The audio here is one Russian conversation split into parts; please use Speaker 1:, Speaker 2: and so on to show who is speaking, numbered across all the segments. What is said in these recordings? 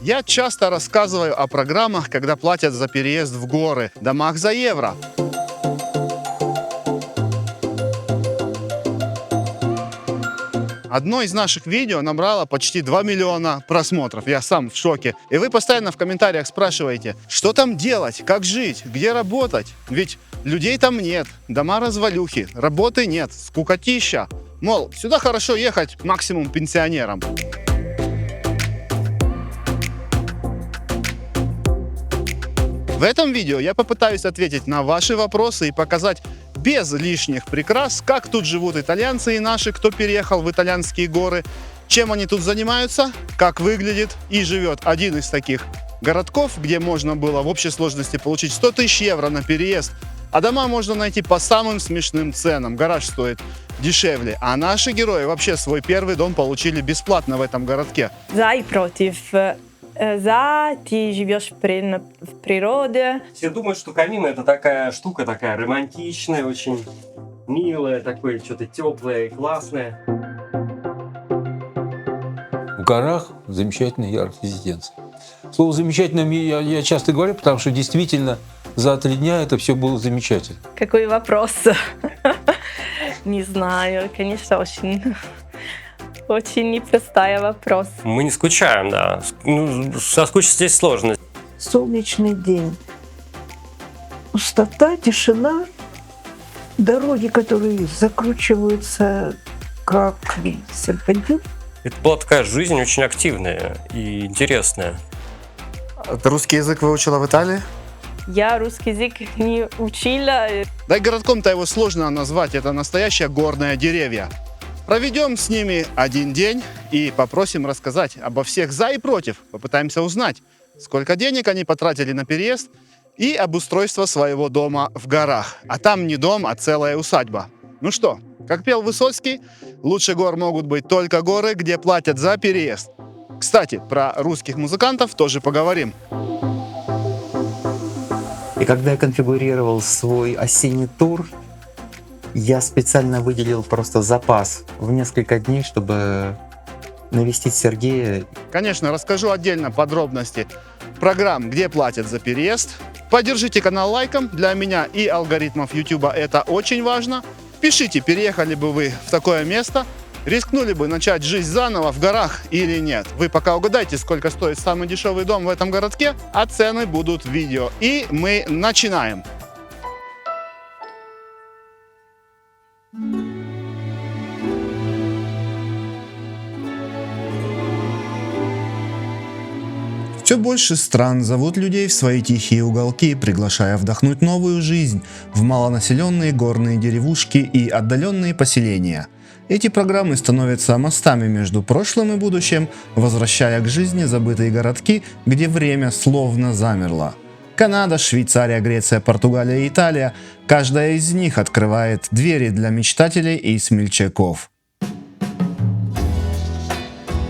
Speaker 1: Я часто рассказываю о программах, когда платят за переезд в горы, домах за евро. Одно из наших видео набрало почти 2 миллиона просмотров. Я сам в шоке. И вы постоянно в комментариях спрашиваете, что там делать, как жить, где работать. Ведь людей там нет, дома развалюхи, работы нет, скукотища. Мол, сюда хорошо ехать максимум пенсионерам. В этом видео я попытаюсь ответить на ваши вопросы и показать без лишних прикрас, как тут живут итальянцы и наши, кто переехал в итальянские горы, чем они тут занимаются, как выглядит и живет один из таких городков, где можно было в общей сложности получить 100 тысяч евро на переезд, а дома можно найти по самым смешным ценам. Гараж стоит дешевле, а наши герои вообще свой первый дом получили бесплатно в этом городке.
Speaker 2: За и против. За, ты живешь в природе.
Speaker 3: Все думают, что камин это такая штука, такая романтичная, очень милая, такое что-то теплое, классное.
Speaker 4: В горах замечательная арт-резиденция. Слово «замечательно» я часто говорю, потому что действительно за 3 дня это все было замечательно.
Speaker 2: Какой вопрос? Не знаю, конечно, очень непростой вопрос.
Speaker 3: Мы не скучаем, да. Ну, соскучиться здесь сложно.
Speaker 5: Солнечный день. Пустота, тишина, дороги, которые закручиваются как серпантин.
Speaker 3: Это была такая жизнь очень активная и интересная.
Speaker 1: Русский язык выучила в Италии?
Speaker 2: Я русский язык не учила.
Speaker 1: Да и городком-то его сложно назвать, это настоящие горные деревья. Проведем с ними один день и попросим рассказать обо всех за и против. Попытаемся узнать, сколько денег они потратили на переезд и обустройство своего дома в горах. А там не дом, а целая усадьба. Ну что, как пел Высоцкий, лучше гор могут быть только горы, где платят за переезд. Кстати, про русских музыкантов тоже поговорим.
Speaker 6: И когда я конфигурировал свой осенний тур, я специально выделил просто запас в несколько дней, чтобы навестить Сергея.
Speaker 1: Конечно, расскажу отдельно подробности программ, где платят за переезд. Поддержите канал лайком, для меня и алгоритмов YouTube это очень важно. Пишите, переехали бы вы в такое место, рискнули бы начать жизнь заново в горах или нет. Вы пока угадайте, сколько стоит самый дешевый дом в этом городке, а цены будут в видео. И мы начинаем. Все больше стран зовут людей в свои тихие уголки, приглашая вдохнуть новую жизнь в малонаселенные горные деревушки и отдаленные поселения. Эти программы становятся мостами между прошлым и будущим, возвращая к жизни забытые городки, где время словно замерло. Канада, Швейцария, Греция, Португалия и Италия – каждая из них открывает двери для мечтателей и смельчаков.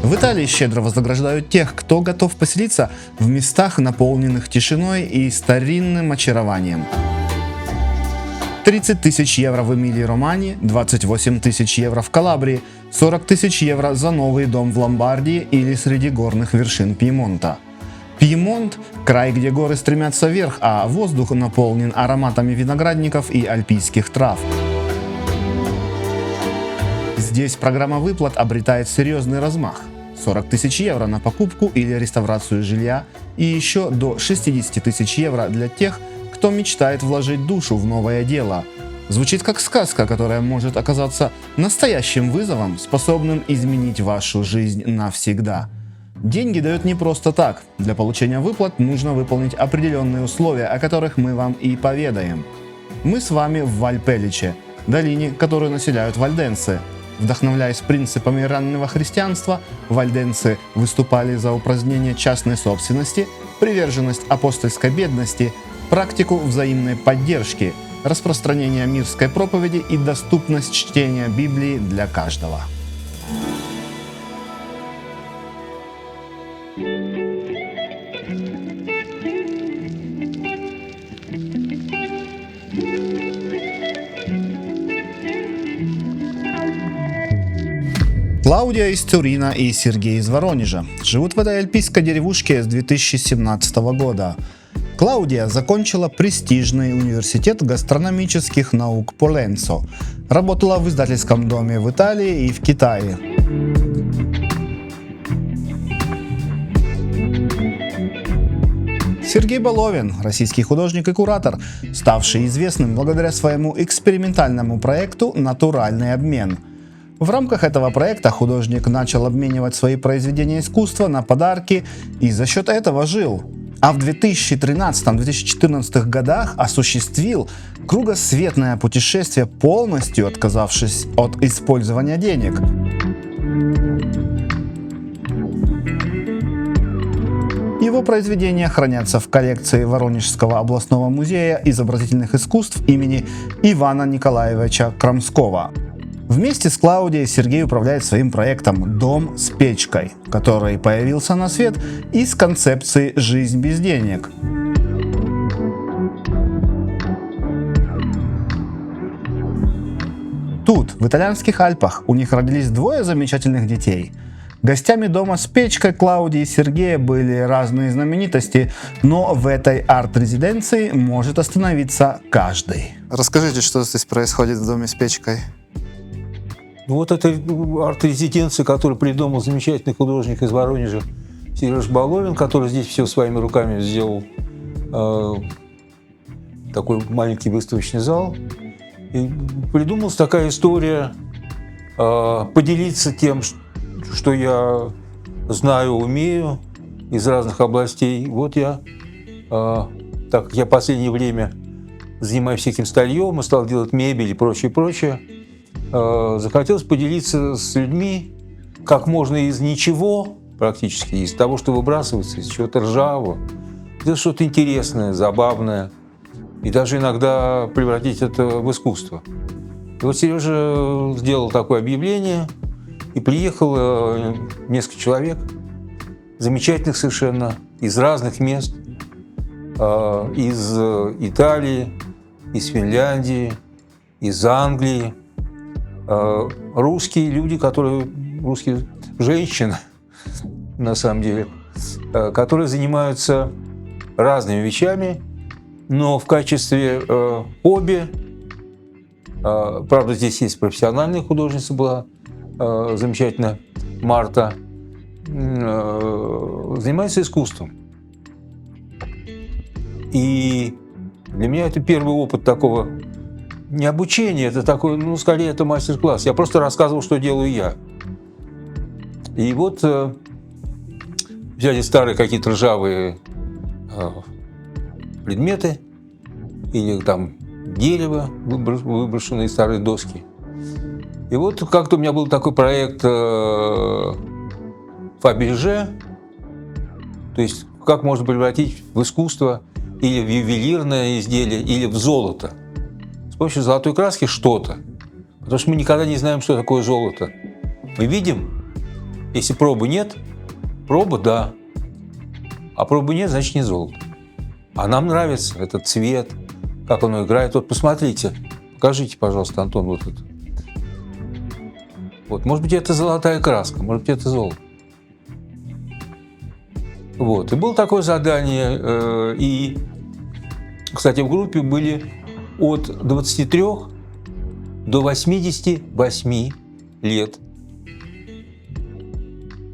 Speaker 1: В Италии щедро вознаграждают тех, кто готов поселиться в местах, наполненных тишиной и старинным очарованием. 30 тысяч евро в Эмилии-Романьи, 28 тысяч евро в Калабрии, 40 тысяч евро за новый дом в Ломбардии или среди горных вершин Пьемонта. Пьемонт – край, где горы стремятся вверх, а воздух наполнен ароматами виноградников и альпийских трав. Здесь программа выплат обретает серьезный размах. 40 тысяч евро на покупку или реставрацию жилья и еще до 60 тысяч евро для тех, кто мечтает вложить душу в новое дело. Звучит как сказка, которая может оказаться настоящим вызовом, способным изменить вашу жизнь навсегда. Деньги дают не просто так. Для получения выплат нужно выполнить определенные условия, о которых мы вам и поведаем. Мы с вами в Вальпеличе, долине, которую населяют вальденцы. Вдохновляясь принципами раннего христианства, вальденцы выступали за упразднение частной собственности, приверженность апостольской бедности, практику взаимной поддержки, распространение мирской проповеди и доступность чтения Библии для каждого. Клаудия из Тюрина и Сергей из Воронежа живут в этой альпийской деревушке с 2017 года. Клаудия закончила престижный университет гастрономических наук Поленцо, работала в издательском доме в Италии и в Китае. Сергей Баловин – российский художник и куратор, ставший известным благодаря своему экспериментальному проекту «Натуральный обмен». В рамках этого проекта художник начал обменивать свои произведения искусства на подарки и за счет этого жил. А в 2013-2014 годах осуществил кругосветное путешествие, полностью отказавшись от использования денег. Его произведения хранятся в коллекции Воронежского областного музея изобразительных искусств имени Ивана Николаевича Крамского. Вместе с Клаудией Сергей управляет своим проектом «Дом с печкой», который появился на свет из концепции «Жизнь без денег». Тут, в итальянских Альпах, у них родились двое замечательных детей. Гостями дома с печкой Клаудии и Сергея были разные знаменитости, но в этой арт-резиденции может остановиться каждый.
Speaker 7: Расскажите, что здесь происходит в доме с печкой?
Speaker 4: Вот эта арт-резиденция, которую придумал замечательный художник из Воронежа Сереж Баловин, который здесь все своими руками сделал, такой маленький выставочный зал. И придумалась такая история поделиться тем, что я знаю, умею из разных областей. Вот я, так как я в последнее время занимаюсь всяким стальем и стал делать мебель и прочее, захотелось поделиться с людьми, как можно из ничего, практически, из того, что выбрасывается, из чего-то ржавого, сделать что-то интересное, забавное, и даже иногда превратить это в искусство. И вот Сережа сделал такое объявление, и приехало несколько человек, замечательных совершенно, из разных мест, из Италии, из Финляндии, из Англии, русские люди, русские женщины, на самом деле, которые занимаются разными вещами, но в качестве хобби, правда, здесь есть профессиональная художница была, замечательная Марта, занимается искусством. И для меня это первый опыт такого, не обучения, это такой, скорее это мастер-класс. Я просто рассказывал, что делаю я. И вот взяли старые какие-то ржавые предметы или там дерево, выброшенные старые доски. И вот как-то у меня был такой проект Фаберже, то есть как можно превратить в искусство или в ювелирное изделие, или в золото. С помощью золотой краски что-то. Потому что мы никогда не знаем, что такое золото. Мы видим, если пробы нет, проба – да. А пробы нет, значит не золото. А нам нравится этот цвет, как оно играет. Вот посмотрите, покажите, пожалуйста, Антон, вот это. Вот, может быть, это золотая краска, может быть, это золото. Вот, и было такое задание, и, кстати, в группе были от 23 до 88 лет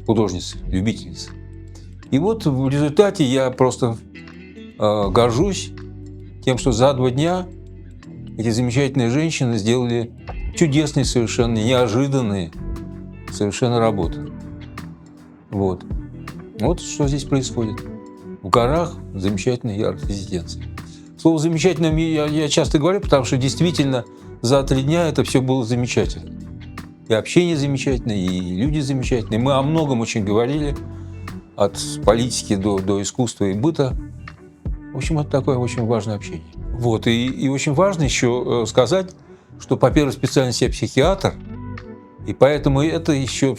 Speaker 4: художницы, любительницы. И вот в результате я просто горжусь тем, что за 2 дня эти замечательные женщины сделали чудесные, совершенно неожиданные совершенно работы. Вот. Вот что здесь происходит. В горах замечательная арт-резиденция. Слово «замечательно» я часто говорю, потому что действительно за 3 дня это все было замечательно. И общение замечательное, и люди замечательные. Мы о многом очень говорили, от политики до искусства и быта. В общем, это такое очень важное общение. Вот. И очень важно еще сказать, что по первой специальности я психиатр, и поэтому это еще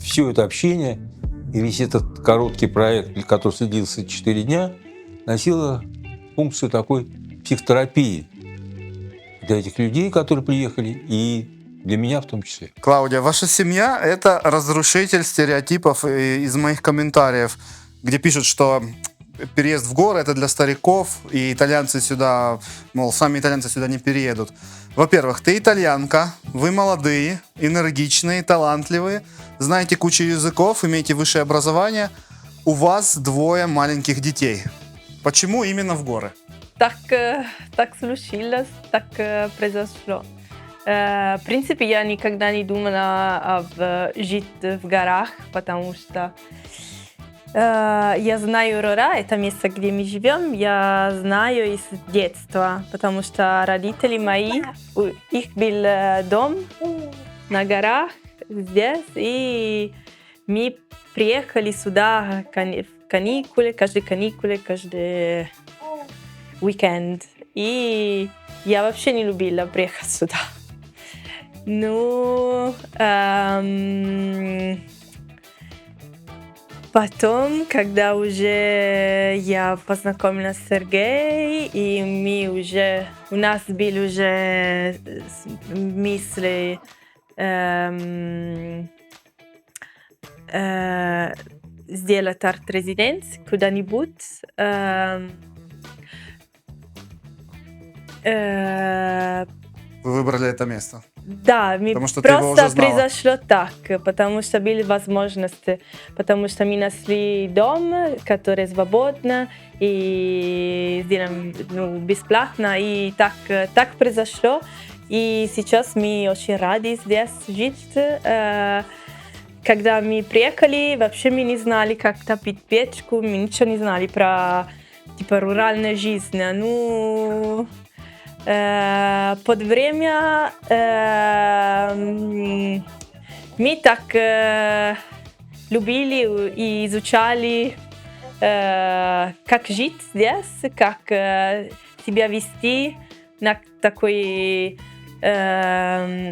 Speaker 4: все это общение и весь этот короткий проект, который длился 4 дня, носило функцию такой психотерапии для этих людей, которые приехали, и Для меня в том числе.
Speaker 1: Клаудия, ваша семья — это разрушитель стереотипов из моих комментариев, где пишут, что переезд в горы — это для стариков, и итальянцы сюда, мол, сами итальянцы сюда не переедут. Во-первых, ты итальянка, вы молодые, энергичные, талантливые, знаете кучу языков, имеете высшее образование, у вас 2 маленьких детей. Почему именно в горы?
Speaker 2: Так случилось, так произошло. В принципе, я никогда не думала об жить в горах, потому что я знаю Рора, это место, где мы живем, я знаю из детства, потому что родители мои, у их был дом на горах здесь, и мы приехали сюда в каникулы, каждый уикенд. И я вообще не любила приехать сюда. Ну, потом, когда уже я познакомилась с Сергеем, и у нас были уже мысли сделать арт-резиденц куда-нибудь.
Speaker 1: Вы выбрали это место.
Speaker 2: Да,
Speaker 1: Потому что ты его уже
Speaker 2: просто
Speaker 1: знала.
Speaker 2: произошло так, потому что были возможности, потому что мы нашли дом, который свободно, и сделаем бесплатно, и так произошло. И сейчас мы очень рады здесь жить. Когда мы приехали, вообще мы не знали, как топить печку, мы ничего не знали про руральную жизнь. Ну, под время мы так любили и изучали, как жить здесь, как себя вести на такой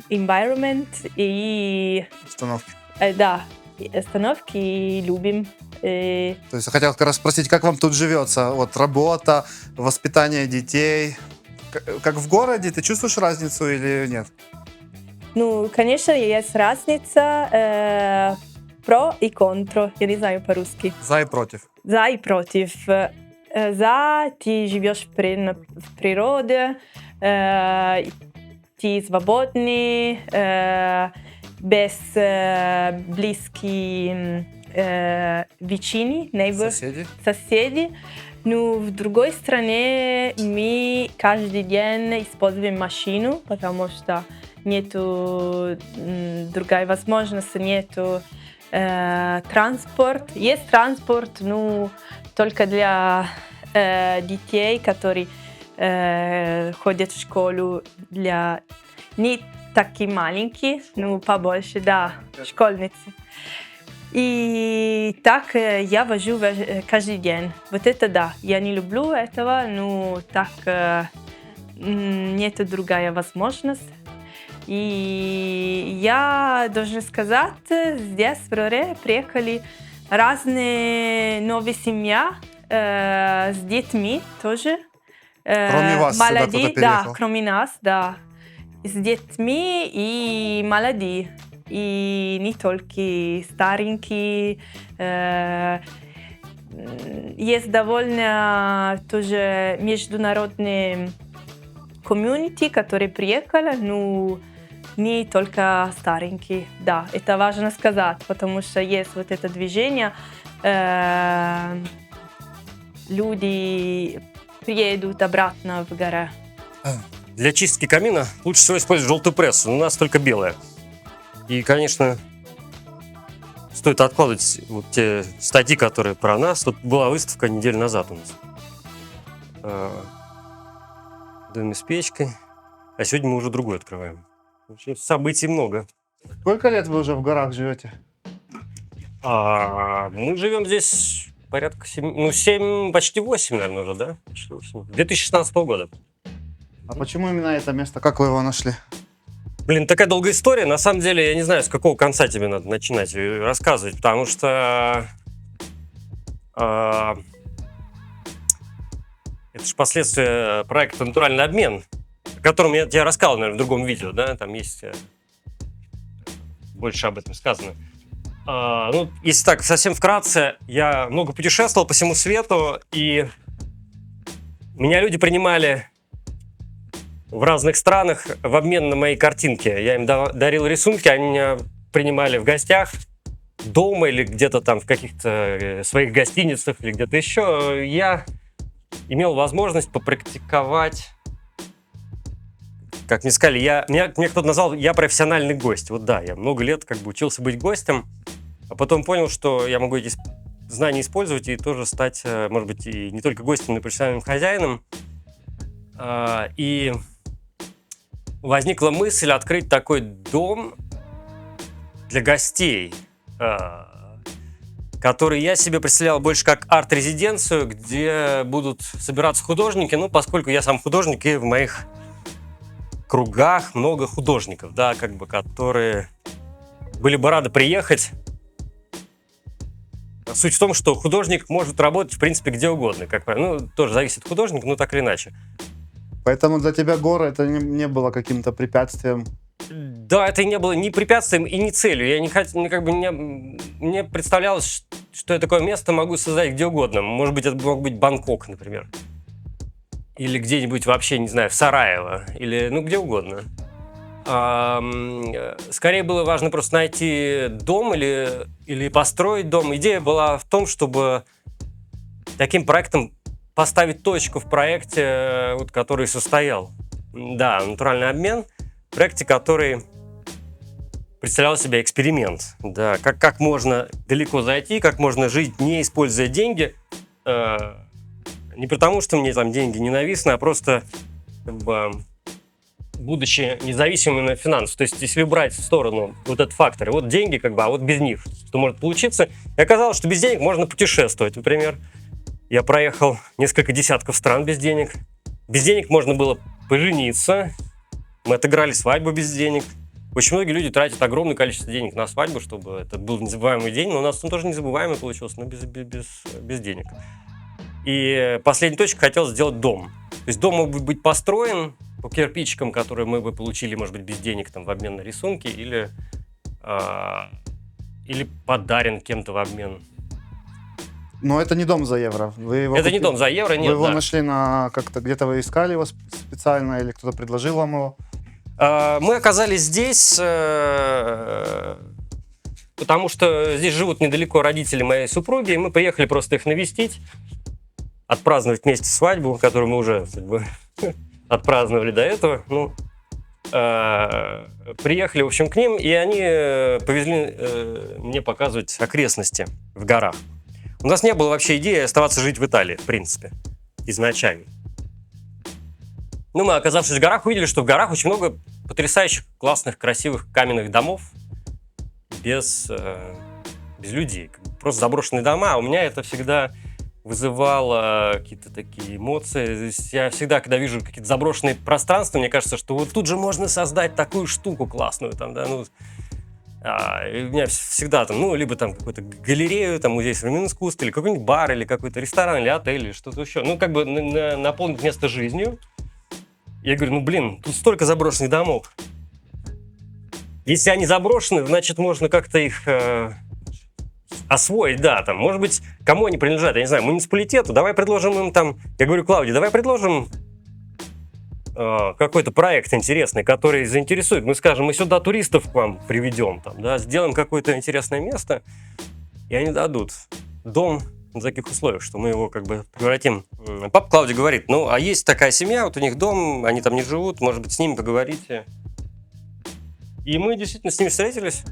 Speaker 2: environment и
Speaker 1: Остановки.
Speaker 2: да, остановки и любим.
Speaker 1: То есть я хотел как раз спросить, как вам тут живется? Вот работа, воспитание детей. Как в городе, ты чувствуешь разницу или нет?
Speaker 2: Ну, конечно, есть разница про и контро. Я не знаю по-русски.
Speaker 1: За и против.
Speaker 2: За и против. За ты живешь в природе, ты свободный, без близких вичини, соседи. Но в другой стране мы каждый день используем машину, потому что нету другой возможности, нету транспорт. Есть транспорт, но только для детей, которые ходят в школу, для не такие маленькие, но побольше, да, школьницы. И так я вожу каждый день. Вот это да, я не люблю этого, но так нет другая возможность. И я должна сказать, здесь в Роре приехали разные новые семьи с детьми тоже.
Speaker 1: Кроме вас сюда кто-то
Speaker 2: да,
Speaker 1: переехал?
Speaker 2: кроме нас, да. С детьми и молодые. И не только старенькие. Есть довольно тоже международные комьюнити, которые приехали, но не только старенькие. Да, это важно сказать, потому что есть вот это движение. Люди приедут обратно в горы.
Speaker 3: Для чистки камина лучше всего использовать желтую прессу, но у нас только белая. И, конечно, стоит откладывать вот те статьи, которые про нас. Тут была выставка неделю назад у нас. В доме с печкой. А сегодня мы уже другой открываем. Вообще событий много.
Speaker 1: Сколько лет вы уже в горах живете?
Speaker 3: Мы живем здесь порядка 7, почти 8, наверное, уже, да? Почти 8. 2016 года.
Speaker 1: А почему именно это место? Как вы его нашли?
Speaker 3: Блин, такая долгая история. На самом деле, я не знаю, с какого конца тебе надо начинать рассказывать, потому что это же последствия проекта «Натуральный обмен», о котором я тебе рассказывал, наверное, в другом видео, да? Там есть больше об этом сказано. Ну, если так, совсем вкратце, я много путешествовал по всему свету, и меня люди принимали в разных странах в обмен на мои картинки. Я им дарил рисунки, они меня принимали в гостях, дома или где-то там в каких-то своих гостиницах или где-то еще. Я имел возможность попрактиковать, как мне сказали, меня кто-то назвал, я профессиональный гость. Вот да, я много лет как бы учился быть гостем, а потом понял, что я могу эти знания использовать и тоже стать, может быть, и не только гостем, но и профессиональным хозяином. И возникла мысль открыть такой дом для гостей, который я себе представлял больше как арт-резиденцию, где будут собираться художники, ну, поскольку я сам художник, и в моих кругах много художников, да, как бы, которые были бы рады приехать. Суть в том, что художник может работать, в принципе, где угодно, как правило. Ну, тоже зависит от художника, но так или иначе.
Speaker 1: Поэтому для тебя горы это не было каким-то препятствием.
Speaker 3: Да, это не было ни препятствием и ни целью. Я не хотел, как бы, мне представлялось, что я такое место могу создать где угодно. Может быть, это мог быть Бангкок, например. Или где-нибудь вообще, не знаю, в Сараево. Или, ну, где угодно. Скорее было важно просто найти дом или построить дом. Идея была в том, чтобы таким проектом поставить точку в проекте, вот, который состоял. Да, натуральный обмен. В проекте, который представлял себя эксперимент. Да, как можно далеко зайти, как можно жить, не используя деньги. Не потому, что мне там деньги ненавистны, а просто как бы, будучи независимым на финансах. То есть, если убрать в сторону вот этот фактор, вот деньги, как бы, а вот без них, что может получиться. И оказалось, что без денег можно путешествовать, например. Я проехал несколько десятков стран без денег. Без денег можно было пожениться. Мы отыграли свадьбу без денег. Очень многие люди тратят огромное количество денег на свадьбу, чтобы это был незабываемый день. Но у нас он тоже незабываемый получился, но без денег. И последней точкой хотел сделать дом. То есть дом мог быть построен по кирпичикам, которые мы бы получили, может быть, без денег там, в обмен на рисунки, или подарен кем-то в обмен.
Speaker 1: Но это не дом за евро. Вы его
Speaker 3: Это не дом за евро, нет.
Speaker 1: Вы его
Speaker 3: да.
Speaker 1: нашли как-то где-то вы искали его специально или кто-то предложил вам его?
Speaker 3: Мы оказались здесь, потому что здесь живут недалеко родители моей супруги, и мы приехали просто их навестить, отпраздновать вместе свадьбу, которую мы уже как бы, отпраздновали до этого. Ну, приехали, в общем, к ним, и они повезли мне показывать окрестности в горах. У нас не было вообще идеи оставаться жить в Италии, в принципе, изначально. Ну, мы, оказавшись в горах, увидели, что в горах очень много потрясающих, классных, красивых каменных домов без людей. Просто заброшенные дома. А у меня это всегда вызывало какие-то такие эмоции. То есть я всегда, когда вижу какие-то заброшенные пространства, мне кажется, что вот тут же можно создать такую штуку классную. Там, да, ну, и у меня всегда там, ну, либо там какую-то галерею, там, музей современного искусства, или какой-нибудь бар, или какой-то ресторан, или отель, или что-то еще. Ну, как бы наполнить место жизнью. Я говорю, ну, блин, тут столько заброшенных домов. Если они заброшены, значит, можно как-то их освоить, да, там, может быть, кому они принадлежат, я не знаю, муниципалитету, давай предложим им там, я говорю, Клавдии, давай предложим какой-то проект интересный, который заинтересует. Мы скажем, мы сюда туристов к вам приведем, там, да, сделаем какое-то интересное место, и они дадут дом на таких условиях, что мы его как бы превратим. Папа Клавдия говорит, ну, а есть такая семья, вот у них дом, они там не живут, может быть, с ними поговорите. И мы действительно с ними встретились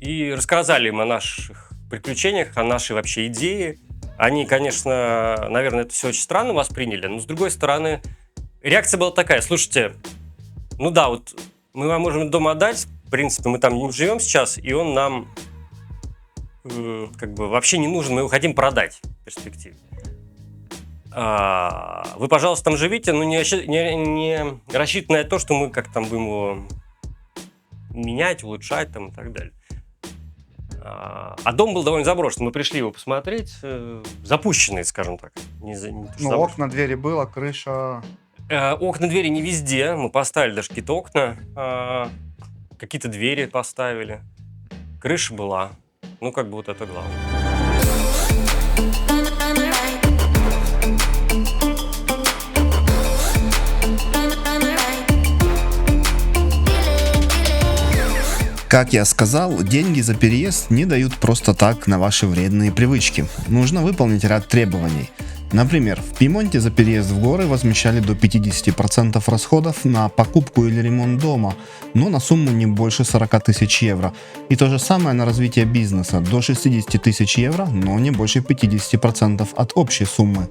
Speaker 3: и рассказали им о наших приключениях, о нашей вообще идее. Они, конечно, наверное, это все очень странно восприняли, но с другой стороны, реакция была такая, слушайте, ну да, вот мы вам можем дом отдать, в принципе, мы там не живем сейчас, и он нам как бы вообще не нужен, мы его хотим продать в перспективе. Вы, пожалуйста, там живите, но не рассчитывайте на то, что мы как там будем его менять, улучшать там, и так далее. А дом был довольно заброшен. Мы пришли его посмотреть, запущенный, скажем так.
Speaker 1: Ну, окна, двери было, крыша.
Speaker 3: Окна, двери не везде. Мы поставили даже какие-то окна. какие-то двери поставили, крыша была. Ну, как бы вот это главное.
Speaker 1: Как я сказал, деньги за переезд не дают просто так на ваши вредные привычки. Нужно выполнить ряд требований. Например, в Пьемонте за переезд в горы возмещали до 50% расходов на покупку или ремонт дома, но на сумму не больше 40 тысяч евро. И то же самое на развитие бизнеса, до 60 тысяч евро, но не больше 50% от общей суммы.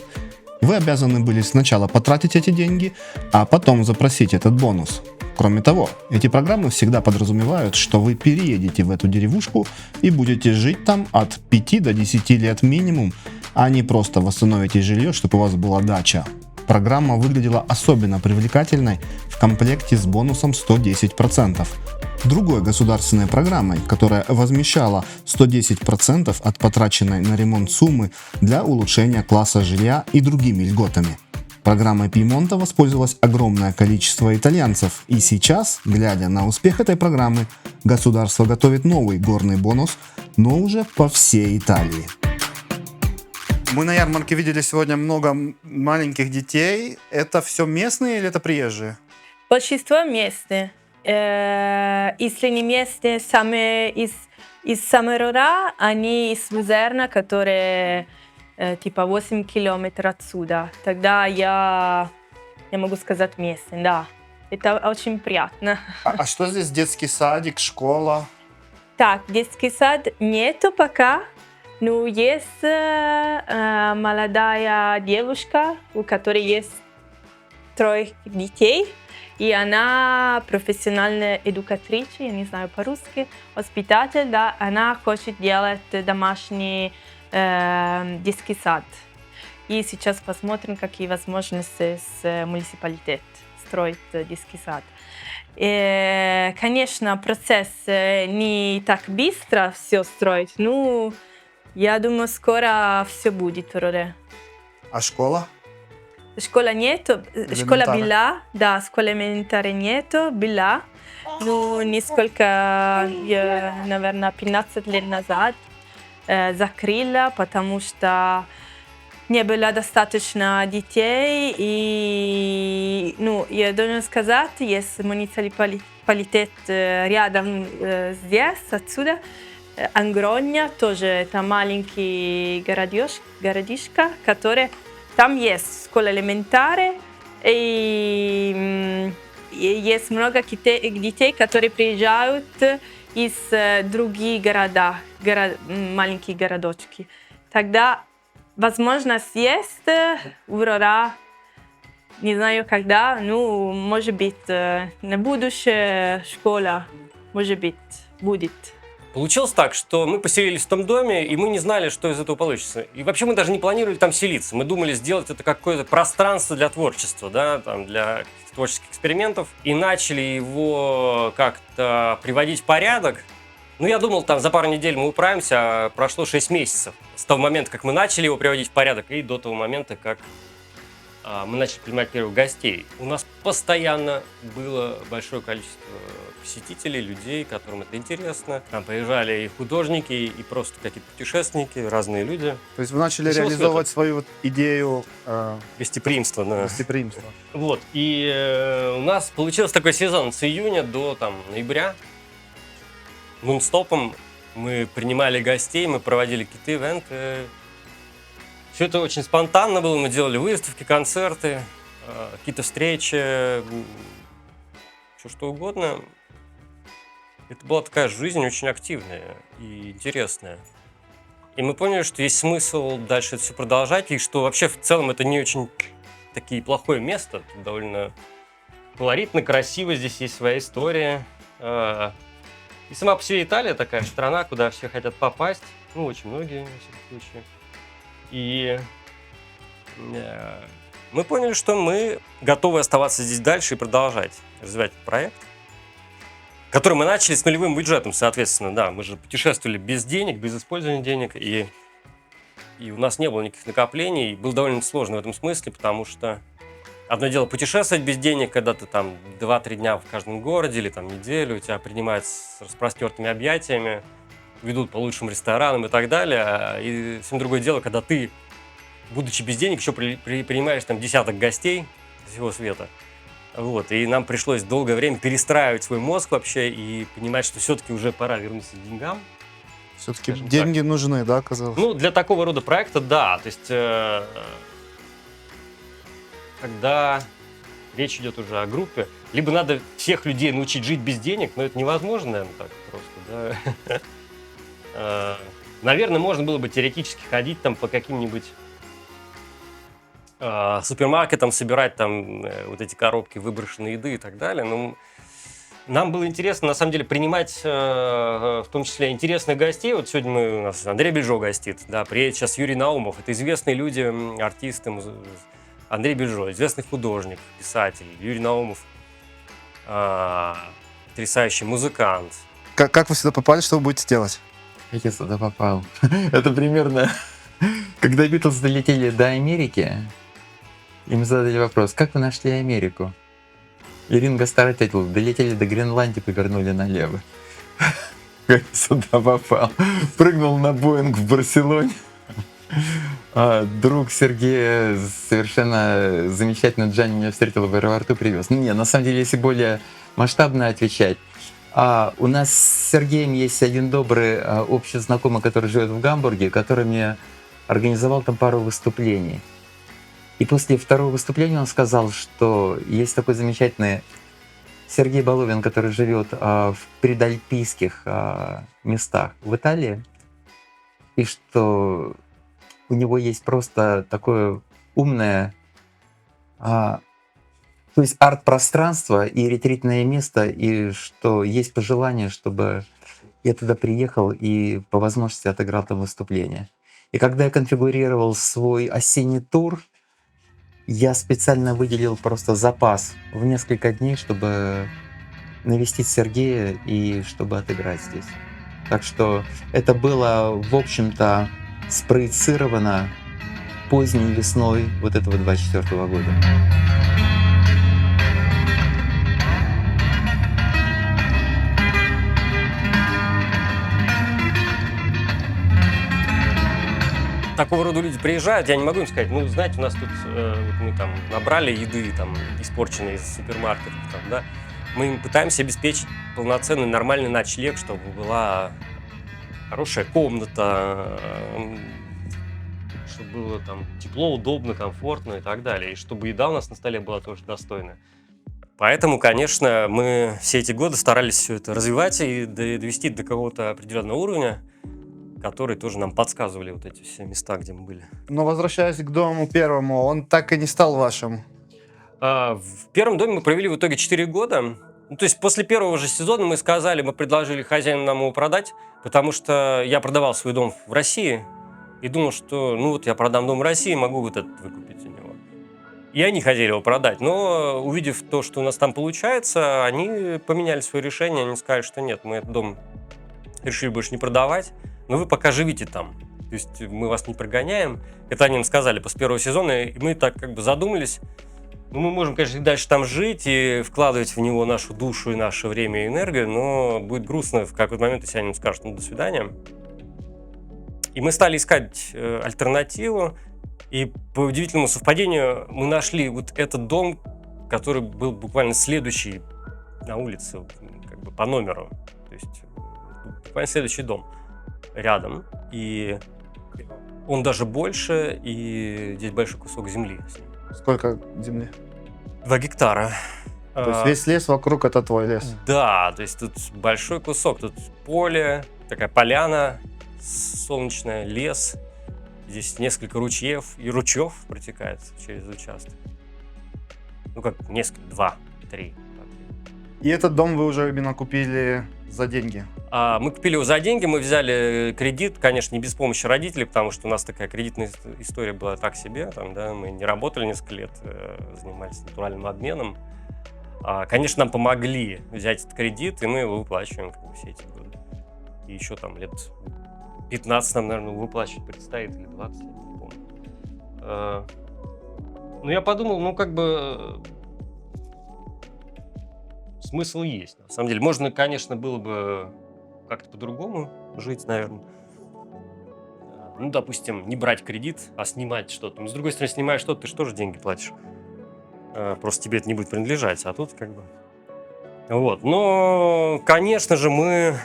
Speaker 1: Вы обязаны были сначала потратить эти деньги, а потом запросить этот бонус. Кроме того, эти программы всегда подразумевают, что вы переедете в эту деревушку и будете жить там от 5 до 10 лет минимум, а не просто восстановите жилье, чтобы у вас была дача. Программа выглядела особенно привлекательной в комплекте с бонусом 110%. Другой государственной программой, которая возмещала 110% от потраченной на ремонт суммы для улучшения класса жилья и другими льготами. Программой Пьемонта воспользовалось огромное количество итальянцев, и сейчас, глядя на успех этой программы, государство готовит новый горный бонус, но уже по всей Италии.
Speaker 7: Мы на ярмарке видели сегодня много маленьких детей. Это все местные или это приезжие?
Speaker 2: Большинство местные. Если не местные, сами из Самарора, они из Лузерна, которые типа 8 километров отсюда. Тогда я могу сказать местные, да. Это очень приятно.
Speaker 7: А что здесь? Детский садик, школа?
Speaker 2: Так, детский сад нету пока, но есть молодая девушка, у которой есть 3 детей, и она профессиональная эдукатрица, я не знаю по-русски, воспитатель, да, она хочет делать домашний детский сад. И сейчас посмотрим, какие возможности с муниципалитетом строить детский сад. Конечно, процесс не так быстро все строить, но я думаю, скоро все будет вроде.
Speaker 7: А школа?
Speaker 2: Школа нету, школа
Speaker 7: Элементарная.
Speaker 2: была, да, школа элементарная нету, была, но несколько, наверное, 15 лет назад закрыла, потому что не было достаточно детей, и, ну, я должна сказать, есть муниципалитет рядом здесь, отсюда, Ангроня, тоже это маленький городишко, который там есть школа элементарная, и есть много детей, которые приезжают из других городов, маленькие городочки. Тогда возможность есть, ура, не знаю когда, ну, может быть, на будущее школа, может быть, будет.
Speaker 3: Получилось так, что мы поселились в том доме, и мы не знали, что из этого получится. И вообще мы даже не планировали там селиться. Мы думали сделать это какое-то пространство для творчества, да, там, для каких-то творческих экспериментов. И начали его как-то приводить в порядок. Ну, я думал, там за пару недель мы управимся, а прошло 6 месяцев. С того момента, как мы начали его приводить в порядок, и до того момента, как мы начали принимать первых гостей. У нас постоянно было большое количество посетителей, людей, которым это интересно. Там приезжали и художники, и просто какие-то путешественники, разные люди.
Speaker 7: То есть вы начали
Speaker 3: Всего
Speaker 7: реализовывать свою вот идею
Speaker 3: Гостеприимство. Да.
Speaker 7: гостеприимства.
Speaker 3: Вот. И у нас получился такой сезон с июня до ноября. Нон-стопом мы принимали гостей, мы проводили какие-то ивенты. Все это очень спонтанно было. Мы делали выставки, концерты, какие-то встречи, все что угодно. Это была такая жизнь очень активная и интересная. И мы поняли, что есть смысл дальше это все продолжать, и что вообще в целом это не очень такое плохое место. Тут довольно колоритно, красиво, здесь есть своя история. И сама по себе Италия такая страна, куда все хотят попасть. Ну, очень многие, на всякий случай. И мы поняли, что мы готовы оставаться здесь дальше и продолжать развивать этот проект, который мы начали с нулевым бюджетом, соответственно, да. Мы же путешествовали без денег, без использования денег, и у нас не было никаких накоплений. И было довольно сложно в этом смысле, потому что одно дело путешествовать без денег, когда ты там 2-3 дня в каждом городе или там неделю, тебя принимают с распростертыми объятиями, ведут по лучшим ресторанам и так далее. И совсем другое дело, когда ты, будучи без денег, еще принимаешь там десяток гостей со всего света. Вот. И нам пришлось долгое время перестраивать свой мозг вообще и понимать, что все-таки уже пора вернуться к деньгам.
Speaker 7: Все-таки
Speaker 3: Скажем
Speaker 7: деньги нужны, да, казалось?
Speaker 3: Ну, для такого рода проекта, да. То есть, когда речь идет уже о группе, либо надо всех людей научить жить без денег, но это невозможно, наверное, так просто, да. Наверное, можно было бы теоретически ходить там по каким-нибудь супермаркетам, собирать там вот эти коробки выброшенной еды и так далее. Но нам было интересно, на самом деле, принимать, в том числе, интересных гостей. Вот сегодня у нас Андрей Бельжо гостит, да, приедет сейчас Юрий Наумов. Это известные люди, артисты, Андрей Бельжо, известный художник, писатель. Юрий Наумов, потрясающий музыкант.
Speaker 7: Как вы сюда попали, что вы будете делать?
Speaker 6: Как я сюда попал? Это примерно, когда Битлз долетели до Америки, им задали вопрос: как вы нашли Америку? И Ринго Старр ответил: долетели до Гренландии, повернули налево. Как я сюда попал? Прыгнул на Боинг в Барселоне. Друг Сергея, совершенно замечательно, Джанни, меня встретил в аэропорту, привез. Не, на самом деле, если более масштабно отвечать, у нас с Сергеем есть один добрый общий знакомый, который живет в Гамбурге, который мне организовал там пару выступлений. И после второго выступления он сказал, что есть такой замечательный Сергей Баловин, который живет в предальпийских местах в Италии, и что у него есть просто такое умное, то есть арт-пространство и ретритное место, и что есть пожелание, чтобы я туда приехал и по возможности отыграл там выступление. И когда я конфигурировал свой осенний тур, я специально выделил просто запас в несколько дней, чтобы навестить Сергея и чтобы отыграть здесь. Так что это было, в общем-то, спроецировано поздней весной вот этого 24 года.
Speaker 3: Такого рода люди приезжают, я не могу им сказать, ну, знаете, у нас тут мы там набрали еды, там, испорченные из супермаркетов, там, да, мы им пытаемся обеспечить полноценный нормальный ночлег, чтобы была хорошая комната, чтобы было там тепло, удобно, комфортно и так далее, и чтобы еда у нас на столе была тоже достойная. Поэтому, конечно, мы все эти годы старались все это развивать и довести до какого-то определенного уровня, которые тоже нам подсказывали вот эти все места, где мы были.
Speaker 7: Но возвращаясь к дому первому, он так и не стал вашим.
Speaker 3: В первом доме мы провели в итоге 4 года. Ну, то есть после первого же сезона мы предложили хозяину нам его продать, потому что я продавал свой дом в России и думал, что ну вот я продам дом в России, могу вот этот выкупить за него. И они хотели его продать, но увидев то, что у нас там получается, они поменяли свое решение, они сказали, что нет, мы этот дом решили больше не продавать, но вы пока живите там. То есть мы вас не прогоняем. Это они нам сказали после первого сезона, и мы так как бы задумались. Ну, мы можем, конечно, и дальше там жить и вкладывать в него нашу душу и наше время и энергию, но будет грустно в какой-то момент, если они нам скажут, ну, до свидания. И мы стали искать альтернативу, и по удивительному совпадению мы нашли вот этот дом, который был буквально следующий на улице, как бы по номеру. То есть буквально следующий дом рядом, и он даже больше, и здесь большой кусок земли.
Speaker 7: Сколько земли?
Speaker 3: 2 гектара.
Speaker 7: То есть весь лес вокруг — это твой лес?
Speaker 3: Да, то есть тут большой кусок, тут поле, такая поляна солнечная, лес, здесь несколько ручьев, и ручьев протекает через участок. Ну как, несколько, 2, 3.
Speaker 7: И этот дом вы уже именно купили за деньги?
Speaker 3: Мы купили его за деньги, мы взяли кредит, конечно, не без помощи родителей, потому что у нас такая кредитная история была так себе, там, да, мы не работали несколько лет, занимались натуральным обменом. Конечно, нам помогли взять этот кредит, и мы его выплачиваем как бы, все эти годы. И еще там лет 15 нам, наверное, выплачивать предстоит, или 20, я не помню. Ну, я подумал, ну, как бы смысл есть. На самом деле, можно, конечно, было бы как-то по-другому жить, наверное. Ну, допустим, не брать кредит, а снимать что-то. Но, с другой стороны, снимаешь что-то, ты же тоже деньги платишь. Просто тебе это не будет принадлежать, а тут как бы... Вот. Но, конечно же, мы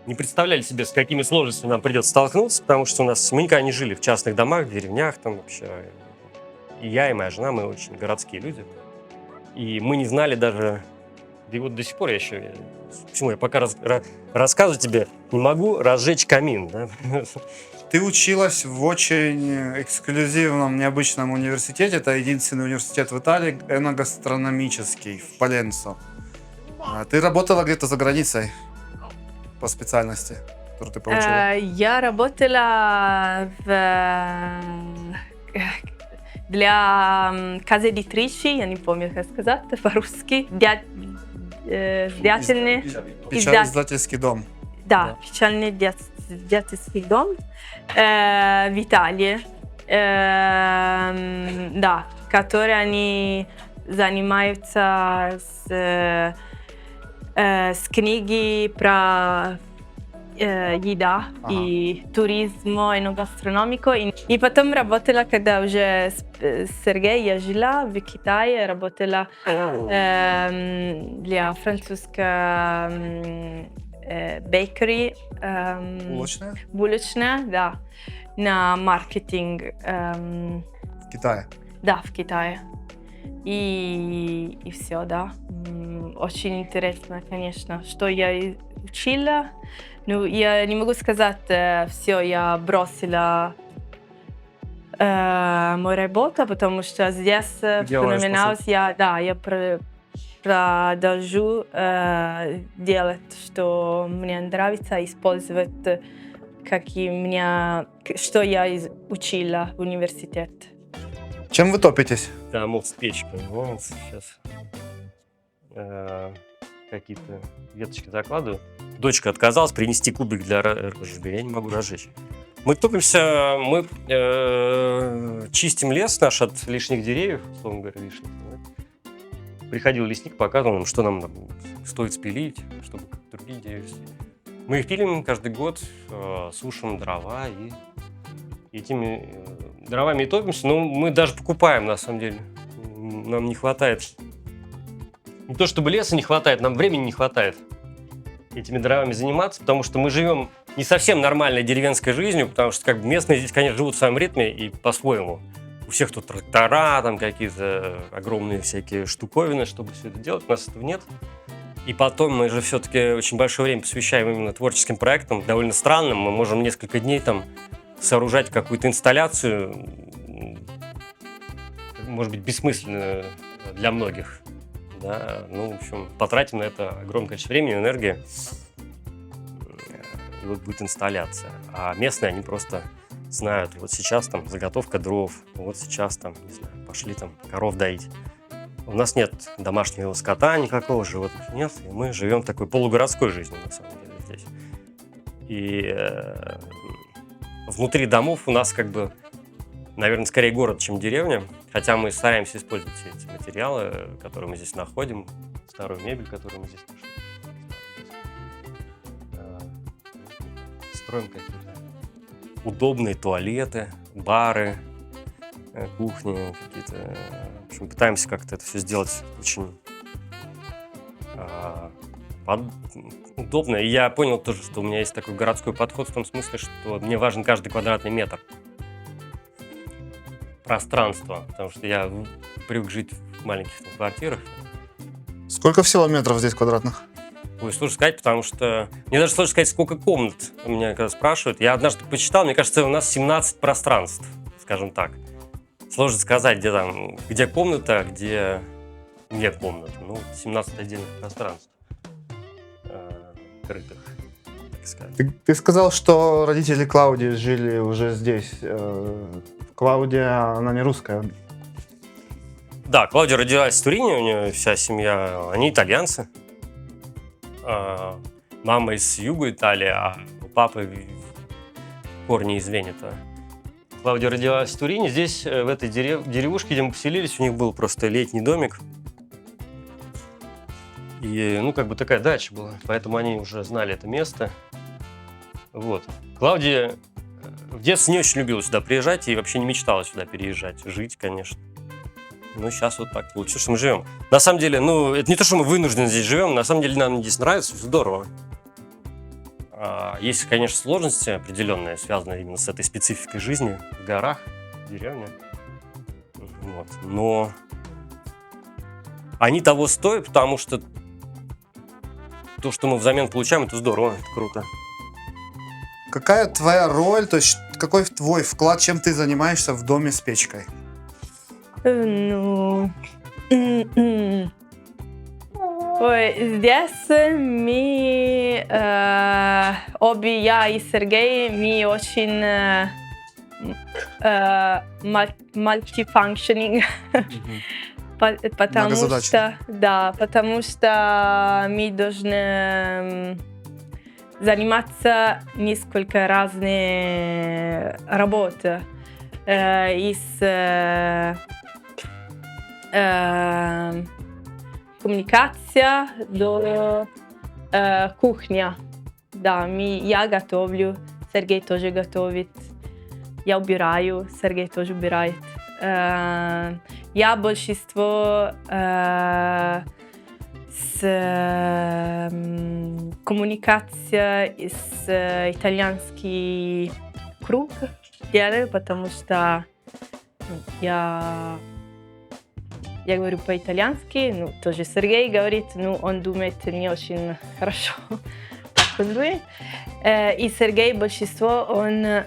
Speaker 3: не представляли себе, с какими сложностями нам придется столкнуться, потому что мы никогда не жили в частных домах, в деревнях там вообще. И я, и моя жена, мы очень городские люди. И мы не знали даже... И вот до сих пор я еще... Почему я пока рассказываю тебе, не могу разжечь камин, да?
Speaker 7: Ты училась в очень эксклюзивном, необычном университете. Это единственный университет в Италии, эногастрономический, в Паленцо. Ты работала где-то за границей по специальности, которую ты получила?
Speaker 2: Я работала для casa editrici, я не помню, как сказать по-русски,
Speaker 7: Издательский дом.
Speaker 2: Да, печальный издательский дом в Италии, да, которые они занимаются с книги про еда и туризм, эногастрономику. И потом работала, когда уже с Сергеем я жила в Китае, работала для французской бейкери, булочная, да, на маркетинг.
Speaker 7: В Китае?
Speaker 2: Да, в Китае. И все, да. Очень интересно, конечно, что я учила. Ну, я не могу сказать, все, я бросила мою работу, потому что здесь поменялось, я продолжу делать, что мне нравится, использовать, что я учила в университете.
Speaker 7: Чем вы топитесь?
Speaker 3: Да, мол, с печкой. Вот сейчас какие-то веточки закладываю. Дочка отказалась принести кубик для разжига. Я не могу разжечь. Мы топимся, мы чистим лес наш от лишних деревьев, условно говоря, лишних. Да? Приходил лесник, показывал нам, что нам стоит спилить, чтобы другие деревья. Мы их пилим каждый год, сушим дрова и этими дровами и топимся. Но мы даже покупаем, на самом деле. Нам не хватает. Не то чтобы леса не хватает, нам времени не хватает этими дровами заниматься, потому что мы живем не совсем нормальной деревенской жизнью, потому что как бы местные здесь, конечно, живут в своем ритме и по-своему. У всех тут трактора, там какие-то огромные всякие штуковины, чтобы все это делать. У нас этого нет. И потом мы же все-таки очень большое время посвящаем именно творческим проектам, довольно странным. Мы можем несколько дней там сооружать какую-то инсталляцию, может быть, бессмысленную для многих. Да? Ну, в общем, потратим на это огромное количество времени, энергии. И вот будет инсталляция. А местные, они просто знают, вот сейчас там заготовка дров, вот сейчас там, не знаю, пошли там коров доить. У нас нет домашнего скота никакого, животных нет, и мы живем такой полугородской жизнью, на самом деле, здесь. И внутри домов у нас как бы, наверное, скорее город, чем деревня, хотя мы стараемся использовать все эти материалы, которые мы здесь находим, старую мебель, которую мы здесь нашли. Строим какие-то удобные туалеты, бары, кухни какие-то. В общем, пытаемся как-то это все сделать очень удобно. И я понял тоже, что у меня есть такой городской подход в том смысле, что мне важен каждый квадратный метр пространства, потому что я привык жить в маленьких квартирах.
Speaker 7: Сколько всего метров здесь квадратных?
Speaker 3: Ой, сложно сказать, потому что... Мне даже сложно сказать, сколько комнат меня когда спрашивают. Я однажды посчитал, мне кажется, у нас 17 пространств, скажем так. Сложно сказать, где комната, где нет комнаты. Ну, 17 отдельных пространств крытых, так сказать.
Speaker 7: Ты сказал, что родители Клаудии жили уже здесь. Клаудия, она не русская.
Speaker 3: Да, Клаудия родилась в Турине, у нее вся семья, они итальянцы. Мама из юга Италии, а у папы корни из Венета. Клаудия родилась в Турине. Здесь, в этой деревушке, где мы поселились, у них был просто летний домик. И, ну, как бы такая дача была, поэтому они уже знали это место. Вот. Клаудия в детстве не очень любила сюда приезжать и вообще не мечтала сюда переезжать, жить, конечно. Но сейчас вот так получилось, что мы живем. На самом деле, ну, это не то, что мы вынуждены здесь живем, на самом деле нам здесь нравится, все здорово. Есть, конечно, сложности определенные, связанные именно с этой спецификой жизни в горах, в деревне. Вот. Но они того стоят, потому что то, что мы взамен получаем, это здорово, это круто.
Speaker 7: Какая твоя роль, то есть какой твой вклад, чем ты занимаешься в доме с печкой?
Speaker 2: Ну, ой, здесь мы, обе я и Сергей, мы очень multifunctioning, потому
Speaker 7: Многозадачный.
Speaker 2: потому что мы должны заниматься несколько разных работ. Коммуникация до кухня. Да, я готовлю, Сергей тоже готовит. Я убираю, Сергей тоже убирает. Я большинство с коммуникация с итальянский круг делаю, потому что я говорю по-итальянски, ну, тоже Сергей говорит, ну, он думает не очень хорошо, так он думает. И Сергей большинство, у него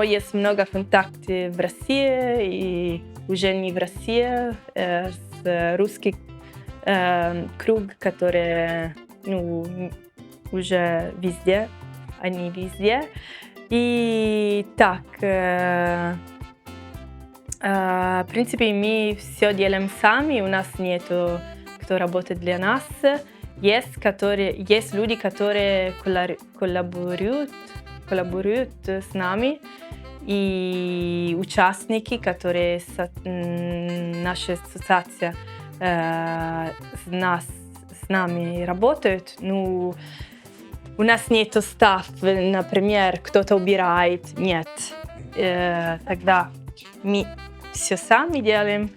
Speaker 2: есть много контактов в России, и уже не в России, с русским круг, который, ну, уже везде, они везде. И так, в принципе, мы все делаем сами, у нас нету кто работает для нас. Есть люди, которые коллаборируют с нами, и участники, которые наша ассоциация с нами работают. Ну, у нас нету став, например, кто-то убирает, нет. Тогда мы все сами делаем.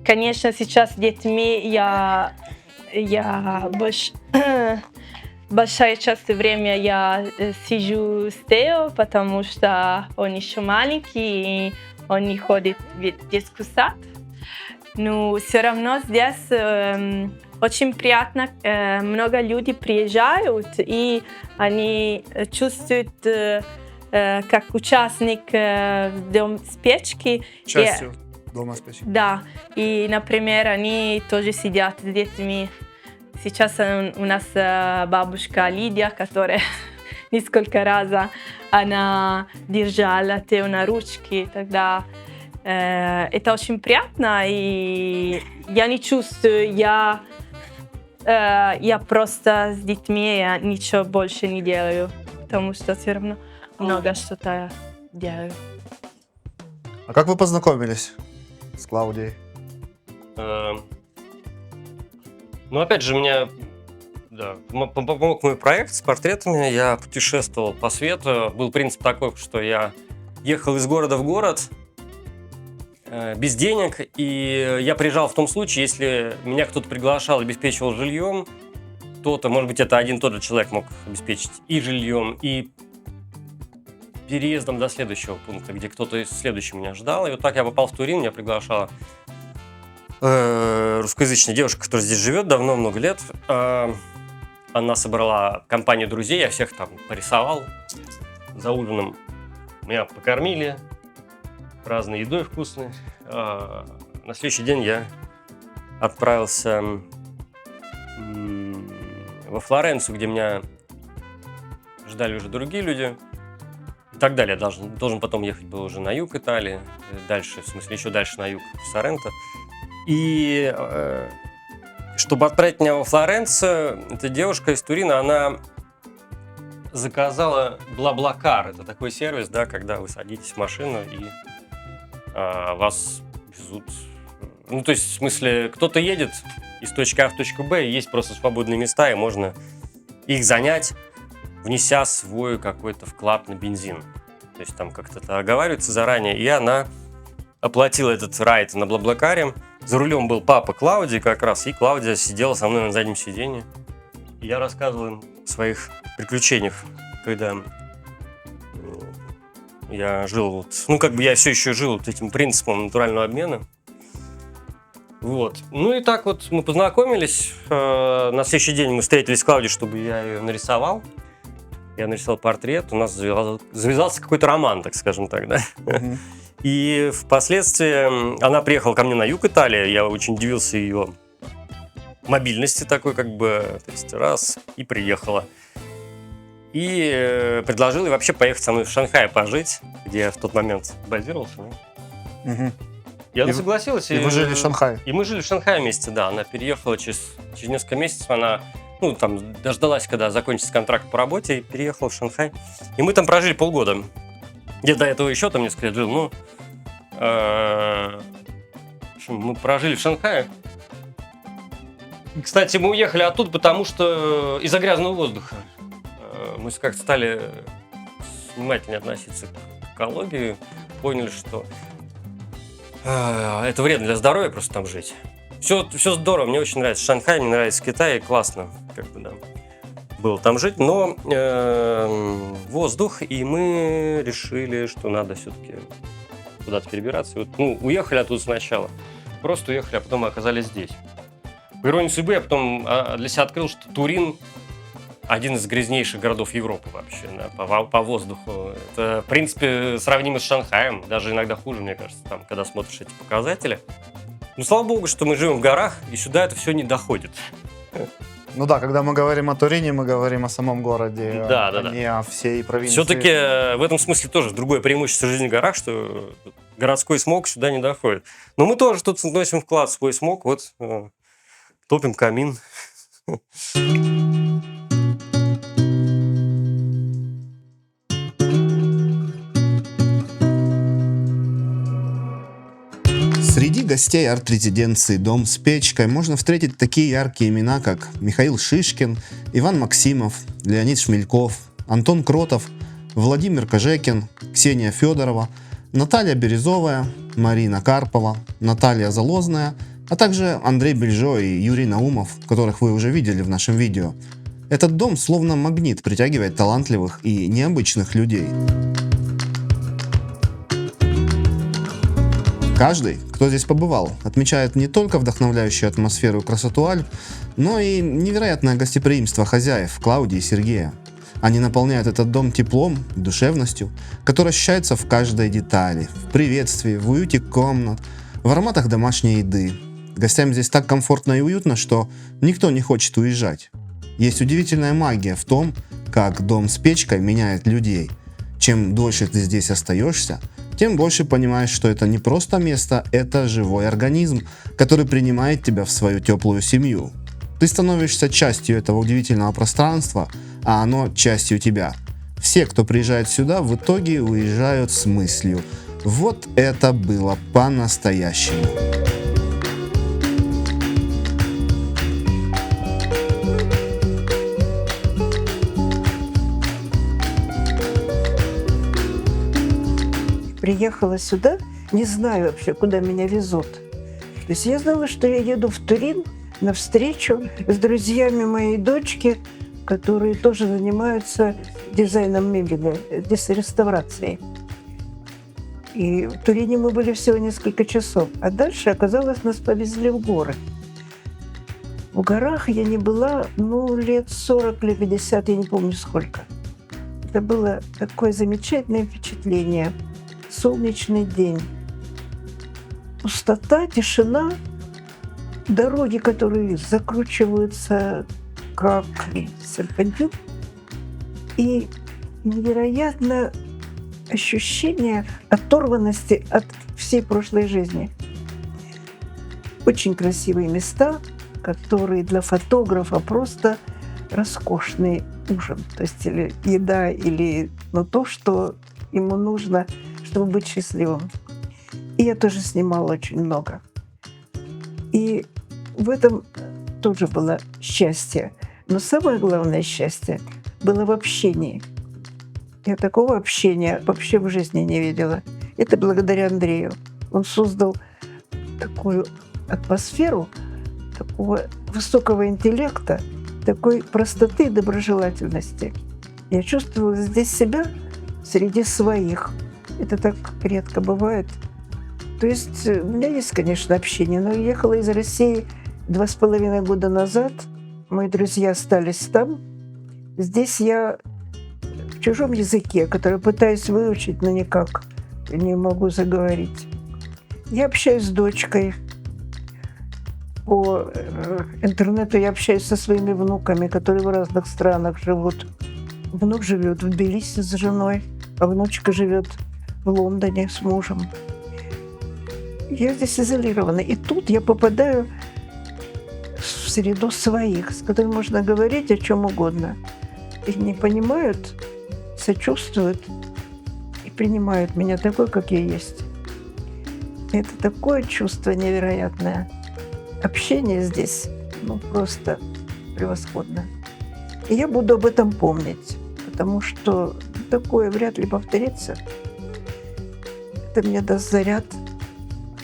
Speaker 2: Конечно, сейчас с детьми я большая часть времени я сижу с Тео, потому что он еще маленький, и он не ходит в детский сад. Но все равно здесь очень приятно, много людей приезжают, и они чувствуют, как участник дома с печки.
Speaker 7: Частью дома с печкой.
Speaker 2: Да, и, например, они тоже сидят с детьми. Сейчас у нас бабушка Лидия, которая несколько раз она держала Тео на ручке, тогда это очень приятно, и я не чувствую, я просто с детьми я ничего больше не делаю, потому что все равно много что-то делаю.
Speaker 7: А как вы познакомились с Клаудией?
Speaker 3: Ну, опять же, мне помог мой проект с портретами. Я путешествовал по свету. Был принцип такой, что я ехал из города в город без денег, и я приезжал в том случае, если меня кто-то приглашал, обеспечивал жильем, то, может быть, это один и тот же человек мог обеспечить и жильем, и переездом до следующего пункта, где кто-то следующий меня ждал. И вот так я попал в Турин, меня приглашала русскоязычная девушка, которая здесь живет давно, много лет. Она собрала компанию друзей, я всех там порисовал. За ужином меня покормили разной едой вкусной. На следующий день я отправился во Флоренцию, где меня ждали уже другие люди. И так далее. Должен потом ехать был уже на юг Италии, дальше, в смысле, еще дальше на юг, в Соренто. И чтобы отправить меня во Флоренцию, эта девушка из Турина, она заказала BlaBlaCar. Это такой сервис, да, когда вы садитесь в машину и вас везут. Ну, то есть, в смысле, кто-то едет из точки А в точку Б, и есть просто свободные места, и можно их занять, внеся свой какой-то вклад на бензин. То есть там как-то это оговаривается заранее, и она оплатила этот райд на BlaBlaCar. За рулем был папа Клаудии как раз, и Клаудия сидела со мной на заднем сиденье. И я рассказывал им о своих приключениях, когда я жил, вот, ну, как бы я все еще жил вот этим принципом натурального обмена. Вот. Ну и так вот мы познакомились. На следующий день мы встретились с Клаудией, чтобы я ее нарисовал. Я нарисовал портрет, у нас завязался какой-то роман, так скажем так, да. И впоследствии она приехала ко мне на юг Италии, я очень удивился ее мобильности такой, как бы, то есть раз, и приехала. И предложил ей вообще поехать со мной в Шанхай пожить, где я в тот момент базировался.
Speaker 7: Мгм.
Speaker 3: И она
Speaker 7: И
Speaker 3: согласилась.
Speaker 7: И вы жили в Шанхае?
Speaker 3: И мы жили в Шанхае вместе, да. Она переехала через несколько месяцев, она, ну, там, дождалась, когда закончится контракт по работе, и переехала в Шанхай. И мы там прожили полгода. Я до этого еще там несколько лет жил, ну, в общем, мы прожили в Шанхае. И, кстати, мы уехали оттуда, потому что из-за грязного воздуха. Мы как-то стали внимательнее относиться к экологии, поняли, что это вредно для здоровья просто там жить. Все здорово, мне очень нравится Шанхай, мне нравится Китай, классно, как бы, да, было там жить, но воздух, и мы решили, что надо все-таки куда-то перебираться. Вот, ну, уехали оттуда сначала, просто уехали, а потом мы оказались здесь. По иронии судьбы, я потом для себя открыл, что Турин один из грязнейших городов Европы вообще, да, по воздуху. Это, в принципе, сравнимо с Шанхаем, даже иногда хуже, мне кажется, там, когда смотришь эти показатели. Но слава богу, что мы живем в горах, и сюда это все не доходит.
Speaker 7: Ну да, когда мы говорим о Турине, мы говорим о самом городе,
Speaker 3: Да,
Speaker 7: а
Speaker 3: да.
Speaker 7: не о всей провинции.
Speaker 3: Все-таки в этом смысле тоже другое преимущество жизни в горах, что городской смог сюда не доходит. Но мы тоже тут вносим вклад в свой смог, вот топим камин.
Speaker 1: Среди гостей арт-резиденции «Дом с печкой» можно встретить такие яркие имена, как Михаил Шишкин, Иван Максимов, Леонид Шмельков, Антон Кротов, Владимир Кожекин, Ксения Федорова, Наталья Березовая, Марина Карпова, Наталья Залозная, а также Андрей Бельжо и Юрий Наумов, которых вы уже видели в нашем видео. Этот дом словно магнит притягивает талантливых и необычных людей. Каждый, кто здесь побывал, отмечает не только вдохновляющую атмосферу и красоту Альп, но и невероятное гостеприимство хозяев Клаудии и Сергея. Они наполняют этот дом теплом, душевностью, которая ощущается в каждой детали, в приветствии, в уюте комнат, в ароматах домашней еды. Гостям здесь так комфортно и уютно, что никто не хочет уезжать. Есть удивительная магия в том, как дом с печкой меняет людей. Чем дольше ты здесь остаешься, тем больше понимаешь, что это не просто место, это живой организм, который принимает тебя в свою теплую семью. Ты становишься частью этого удивительного пространства, а оно частью тебя. Все, кто приезжает сюда, в итоге уезжают с мыслью: вот это было по-настоящему.
Speaker 5: Приехала сюда, не знаю вообще, куда меня везут. То есть я знала, что я еду в Турин на встречу с друзьями моей дочки, которые тоже занимаются дизайном мебели, реставрацией. И в Турине мы были всего несколько часов. А дальше, оказалось, нас повезли в горы. В горах я не была, лет 40 или 50, я не помню сколько. Это было такое замечательное впечатление. Солнечный день. Пустота, тишина, дороги, которые закручиваются как серпантин, и невероятное ощущение оторванности от всей прошлой жизни. Очень красивые места, которые для фотографа просто роскошные. ужин, то есть или еда, или то, что ему нужно, чтобы быть счастливым. И я тоже снимала очень много. И в этом тоже было счастье. Но самое главное счастье было в общении. Я такого общения вообще в жизни не видела. Это благодаря Андрею. Он создал такую атмосферу, такого высокого интеллекта, такой простоты и доброжелательности. Я чувствовала здесь себя среди своих. Это так редко бывает. То есть у меня есть, конечно, общение, но я ехала из России 2,5 года назад. Мои друзья остались там. Здесь я в чужом языке, который пытаюсь выучить, но никак не могу заговорить. Я общаюсь с дочкой. По интернету я общаюсь со своими внуками, которые в разных странах живут. Внук живет в Тбилиси с женой, а внучка живет в Лондоне с мужем. Я здесь изолирована. И тут я попадаю в среду своих, с которыми можно говорить о чем угодно. И не понимают, сочувствуют и принимают меня такой, как я есть. Это такое чувство невероятное. Общение здесь, просто превосходно. И я буду об этом помнить, потому что такое вряд ли повторится. Это мне даст заряд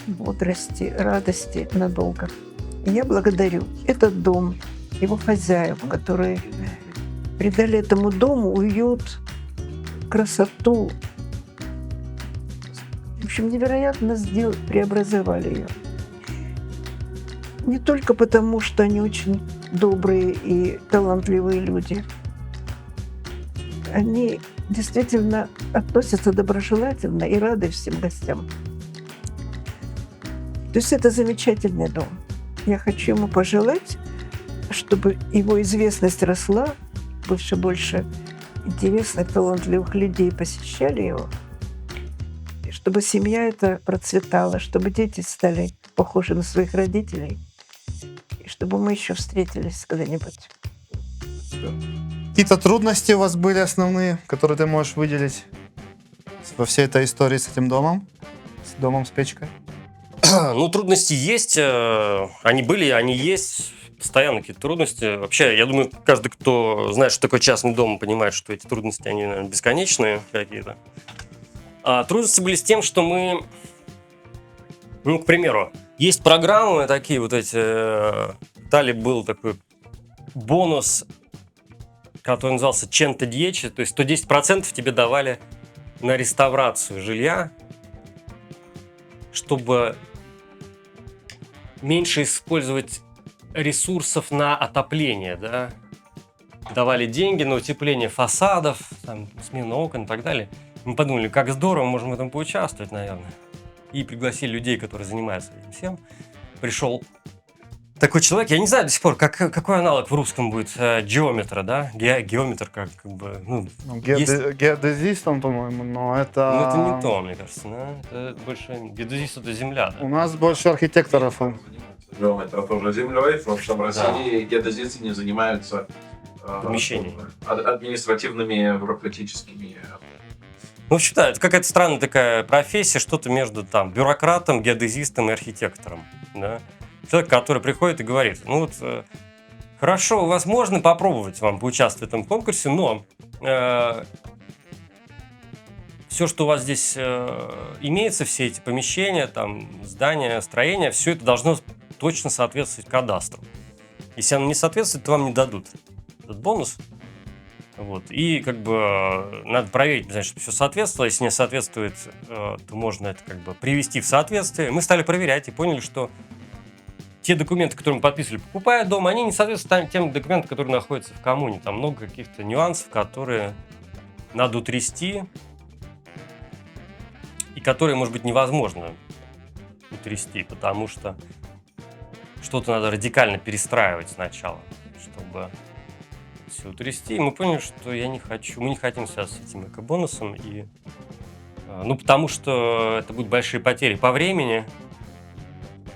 Speaker 5: бодрости, радости надолго. И я благодарю этот дом, его хозяев, которые придали этому дому уют, красоту. В общем, невероятно преобразовали ее. Не только потому, что они очень добрые и талантливые люди. Они действительно относятся доброжелательно и рады всем гостям. То есть это замечательный дом. Я хочу ему пожелать, чтобы его известность росла, больше и больше интересных, талантливых людей посещали его, и чтобы семья эта процветала, чтобы дети стали похожи на своих родителей, и чтобы мы еще встретились когда-нибудь.
Speaker 7: Какие-то трудности у вас были основные, которые ты можешь выделить во всей этой истории с этим домом? С домом с печкой?
Speaker 3: Ну, трудности есть, они были, они есть, постоянно какие-то трудности. Вообще, я думаю, каждый, кто знает, что такое частный дом, понимает, что эти трудности, они, наверное, бесконечные какие-то. А трудности были с тем, что мы, к примеру, есть программы такие вот эти, далее был такой бонус, который назывался Cento Dieci, то есть 110% тебе давали на реставрацию жилья, чтобы меньше использовать ресурсов на отопление, да. Давали деньги на утепление фасадов, там, смену окон и так далее. Мы подумали, как здорово, можем в этом поучаствовать, наверное. И пригласили людей, которые занимаются этим всем. Пришел такой человек, я не знаю до сих пор, какой аналог в русском будет геометра, да? Геометр как бы, есть...
Speaker 7: Геодезист он, по-моему, но это...
Speaker 3: Ну, это не то, мне кажется, да? Это больше геодезист — это земля, да?
Speaker 7: У нас больше архитекторов.
Speaker 8: Геометр тоже землей, потому что в России геодезисты не занимаются
Speaker 3: Помещениями.
Speaker 8: административными бюрократическими.
Speaker 3: Ну, в общем, да, это какая-то странная такая профессия, что-то между там бюрократом, геодезистом и архитектором, да? Человек, который приходит и говорит, хорошо, у вас можно попробовать вам поучаствовать в этом конкурсе, но все, что у вас здесь имеется, все эти помещения, там, здания, строения, все это должно точно соответствовать кадастру. Если оно не соответствует, то вам не дадут этот бонус. Вот. И как бы надо проверить, значит, чтобы все соответствовало. Если не соответствует, то можно это как бы привести в соответствие. Мы стали проверять и поняли, что те документы, которые мы подписывали, покупая дом, они не соответствуют тем документам, которые находятся в коммуне. Там много каких-то нюансов, которые надо утрясти, и которые, может быть, невозможно утрясти, потому что что-то надо радикально перестраивать сначала, чтобы все утрясти. И мы поняли, что мы не хотим связаться с этим эко-бонусом, и, потому что это будут большие потери по времени,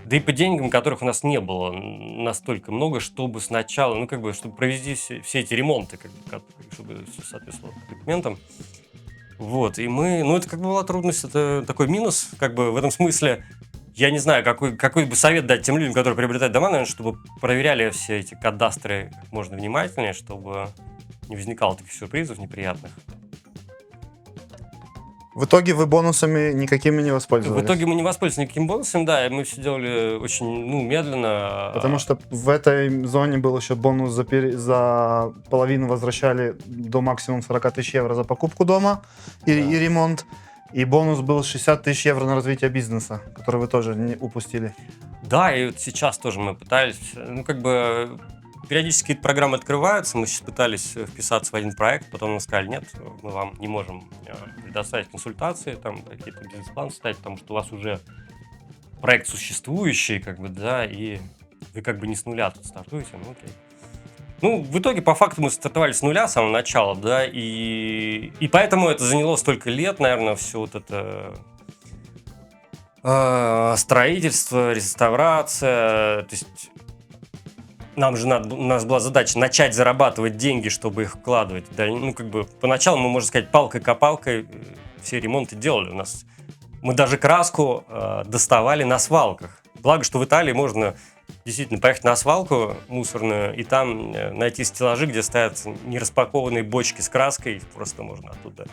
Speaker 3: Да и по деньгам, которых у нас не было настолько много, чтобы сначала, ну, как бы, чтобы провести все эти ремонты, как бы, чтобы все соответствовало документам. Вот, и мы, ну, это как бы была трудность, это такой минус, как бы в этом смысле, я не знаю, какой бы совет дать тем людям, которые приобретают дома, наверное, чтобы проверяли все эти кадастры как можно внимательнее, чтобы не возникало таких сюрпризов неприятных.
Speaker 1: В итоге вы бонусами никакими не воспользовались?
Speaker 3: В итоге мы не воспользовались никаким бонусом, да, и мы все делали очень, ну, медленно.
Speaker 1: Потому что в этой зоне был еще бонус за половину возвращали до максимум 40 тысяч евро за покупку дома и ремонт. И бонус был 60 тысяч евро на развитие бизнеса, который вы тоже не упустили.
Speaker 3: Да, и вот сейчас тоже мы пытались, ну, как бы, периодически какие-то программы открываются, мы сейчас пытались вписаться в один проект, потом нам сказали, нет, мы вам не можем предоставить консультации, там, какие-то бизнес-планы ставить, потому что у вас уже проект существующий, как бы, да, и вы как бы не с нуля тут стартуете, ну, окей. Ну, в итоге, по факту, мы стартовали с нуля с самого начала, да, и поэтому это заняло столько лет, наверное, все вот это строительство, реставрация, то есть нам же у нас была задача начать зарабатывать деньги, чтобы их вкладывать. Да, ну, как бы, поначалу мы, можно сказать, палкой-копалкой все ремонты делали. Мы даже краску доставали на свалках. Благо, что в Италии можно действительно поехать на свалку мусорную и там найти стеллажи, где стоят нераспакованные бочки с краской. Просто можно оттуда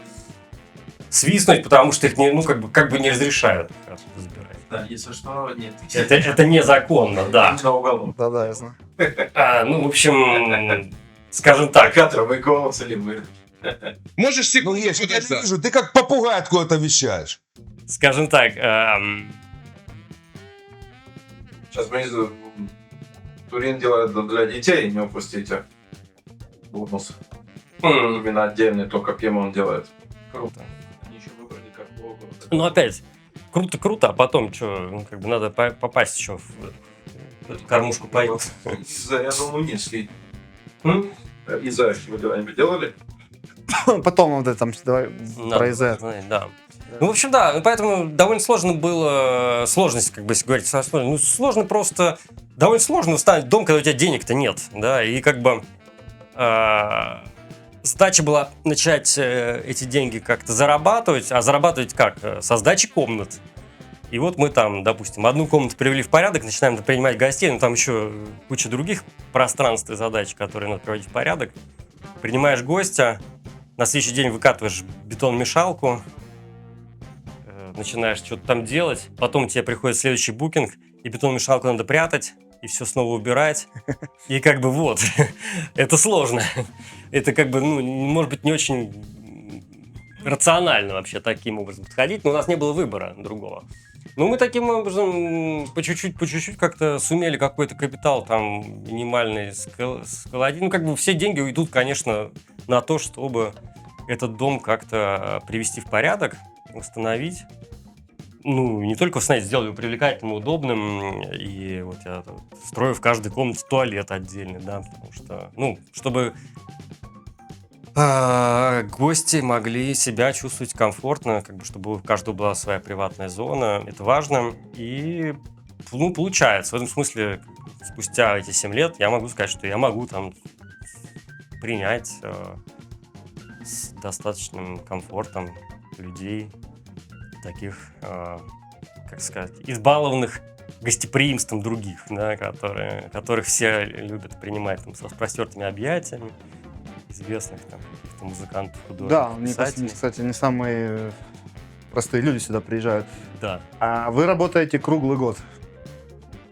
Speaker 3: свистнуть, потому что их не, ну, как бы не разрешают оттуда забирать.
Speaker 8: Да, если что, нет.
Speaker 3: Это незаконно, да.
Speaker 8: На уголовном.
Speaker 1: Да, я знаю.
Speaker 3: Ну, в общем, скажем так.
Speaker 8: Кадровый голос или мы.
Speaker 9: Можешь секунду
Speaker 10: Ну, есть, я
Speaker 9: подождать?
Speaker 10: вижу, ты как попугай откуда-то вещаешь.
Speaker 3: Скажем так,
Speaker 8: Сейчас мы Турин делает для детей, не упустите. Бонус. Именно отдельный, только кем он делает.
Speaker 3: круто.
Speaker 8: Они еще выбрали как лого.
Speaker 3: Ну, опять, круто, а потом что, ну, как бы надо попасть еще в эту кормушку поют.
Speaker 8: Я думаю, низкий. Иза вы когда-нибудь делали?
Speaker 1: Потом вот это там давай про ИЗ.
Speaker 3: Да. Ну, в общем, да, поэтому довольно сложно было, сложность, как бы, если говорить, ну, сложно просто, довольно сложно установить дом, когда у тебя денег-то нет, да, и как бы задача была начать эти деньги как-то зарабатывать, а зарабатывать как? Со сдачи комнат. И вот мы там, допустим, одну комнату привели в порядок, начинаем принимать гостей, но там еще куча других пространств и задач, которые надо приводить в порядок. Принимаешь гостя, на следующий день выкатываешь бетономешалку, начинаешь что-то там делать, потом тебе приходит следующий букинг, и бетономешалку надо прятать, и все снова убирать. И как бы вот, это сложно. Это как бы, ну, может быть, не очень рационально вообще таким образом подходить, но у нас не было выбора другого. Ну, мы таким образом по чуть-чуть как-то сумели какой-то капитал там минимальный сколотить. Ну, как бы все деньги уйдут, конечно, на то, чтобы этот дом как-то привести в порядок, восстановить. Ну, не только восстановить, сделать его привлекательным, удобным. И вот я строю в каждой комнате туалет отдельный, да, потому что, ну, чтобы гости могли себя чувствовать комфортно, как бы, чтобы у каждого была своя приватная зона. Это важно. И, ну, получается. В этом смысле, спустя эти 7 лет я могу сказать, что я могу там принять с достаточным комфортом людей, таких, как сказать, избалованных гостеприимством других, да, которых все любят принимать там, с распростертыми объятиями, известных там каких-то музыкантов, художников,
Speaker 1: Да, мне,
Speaker 3: писателей.
Speaker 1: кстати, не самые простые люди сюда приезжают.
Speaker 3: Да.
Speaker 1: А вы работаете круглый год?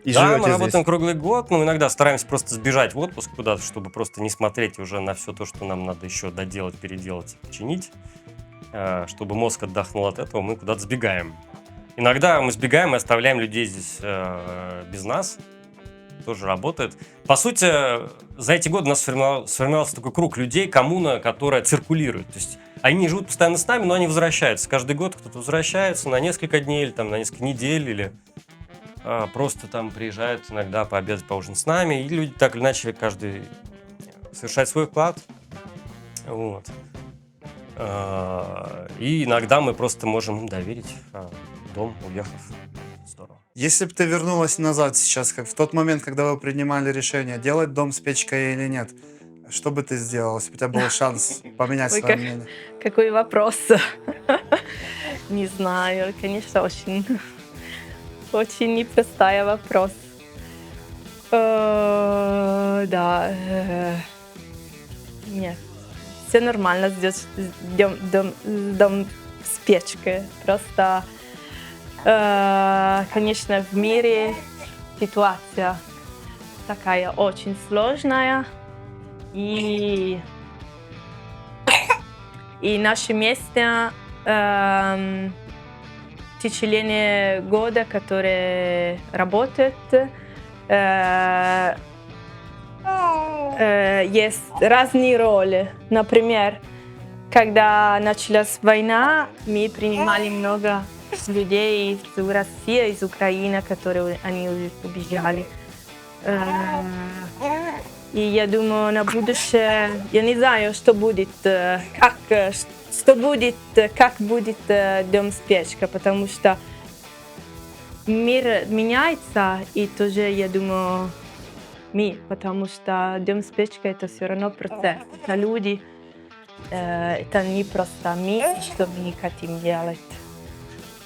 Speaker 1: И
Speaker 3: Да,
Speaker 1: живете
Speaker 3: мы работаем
Speaker 1: здесь?
Speaker 3: круглый год, но иногда стараемся просто сбежать в отпуск куда-то, чтобы просто не смотреть уже на все то, что нам надо еще доделать, переделать, починить. Чтобы мозг отдохнул от этого, мы куда-то сбегаем. Иногда мы сбегаем и оставляем людей здесь без нас. Тоже работает. По сути, за эти годы у нас сформировался такой круг людей, коммуна, которая циркулирует. То есть они не живут постоянно с нами, но они возвращаются. Каждый год кто-то возвращается на несколько дней или там, на несколько недель, или просто там приезжают иногда пообедать, поужинать с нами. И люди так или иначе, каждый совершает свой вклад. Вот. И иногда мы просто можем доверить дом, уехав здорово.
Speaker 7: Если бы ты вернулась назад сейчас, как в тот момент, когда вы принимали решение, делать дом с печкой или нет, что бы ты сделала, если бы у тебя был шанс поменять
Speaker 2: Ой,
Speaker 7: свое
Speaker 2: как-
Speaker 7: мнение?
Speaker 2: Какой вопрос? Не знаю, конечно, очень непростой вопрос. Да, нет, все нормально с дом с печкой. Просто, конечно, в мире ситуация такая очень сложная. И наше место в течение года, которые работают, есть разные роли. Например, когда началась война, мы принимали много людей из России, из Украины, которые они убежали. И я думаю, на будущее, я не знаю, что будет, как будет дом с печкой, потому что мир меняется, и тоже, я думаю, потому что дом с печкой это все равно процесс. Это люди, это не просто что мы хотим делать.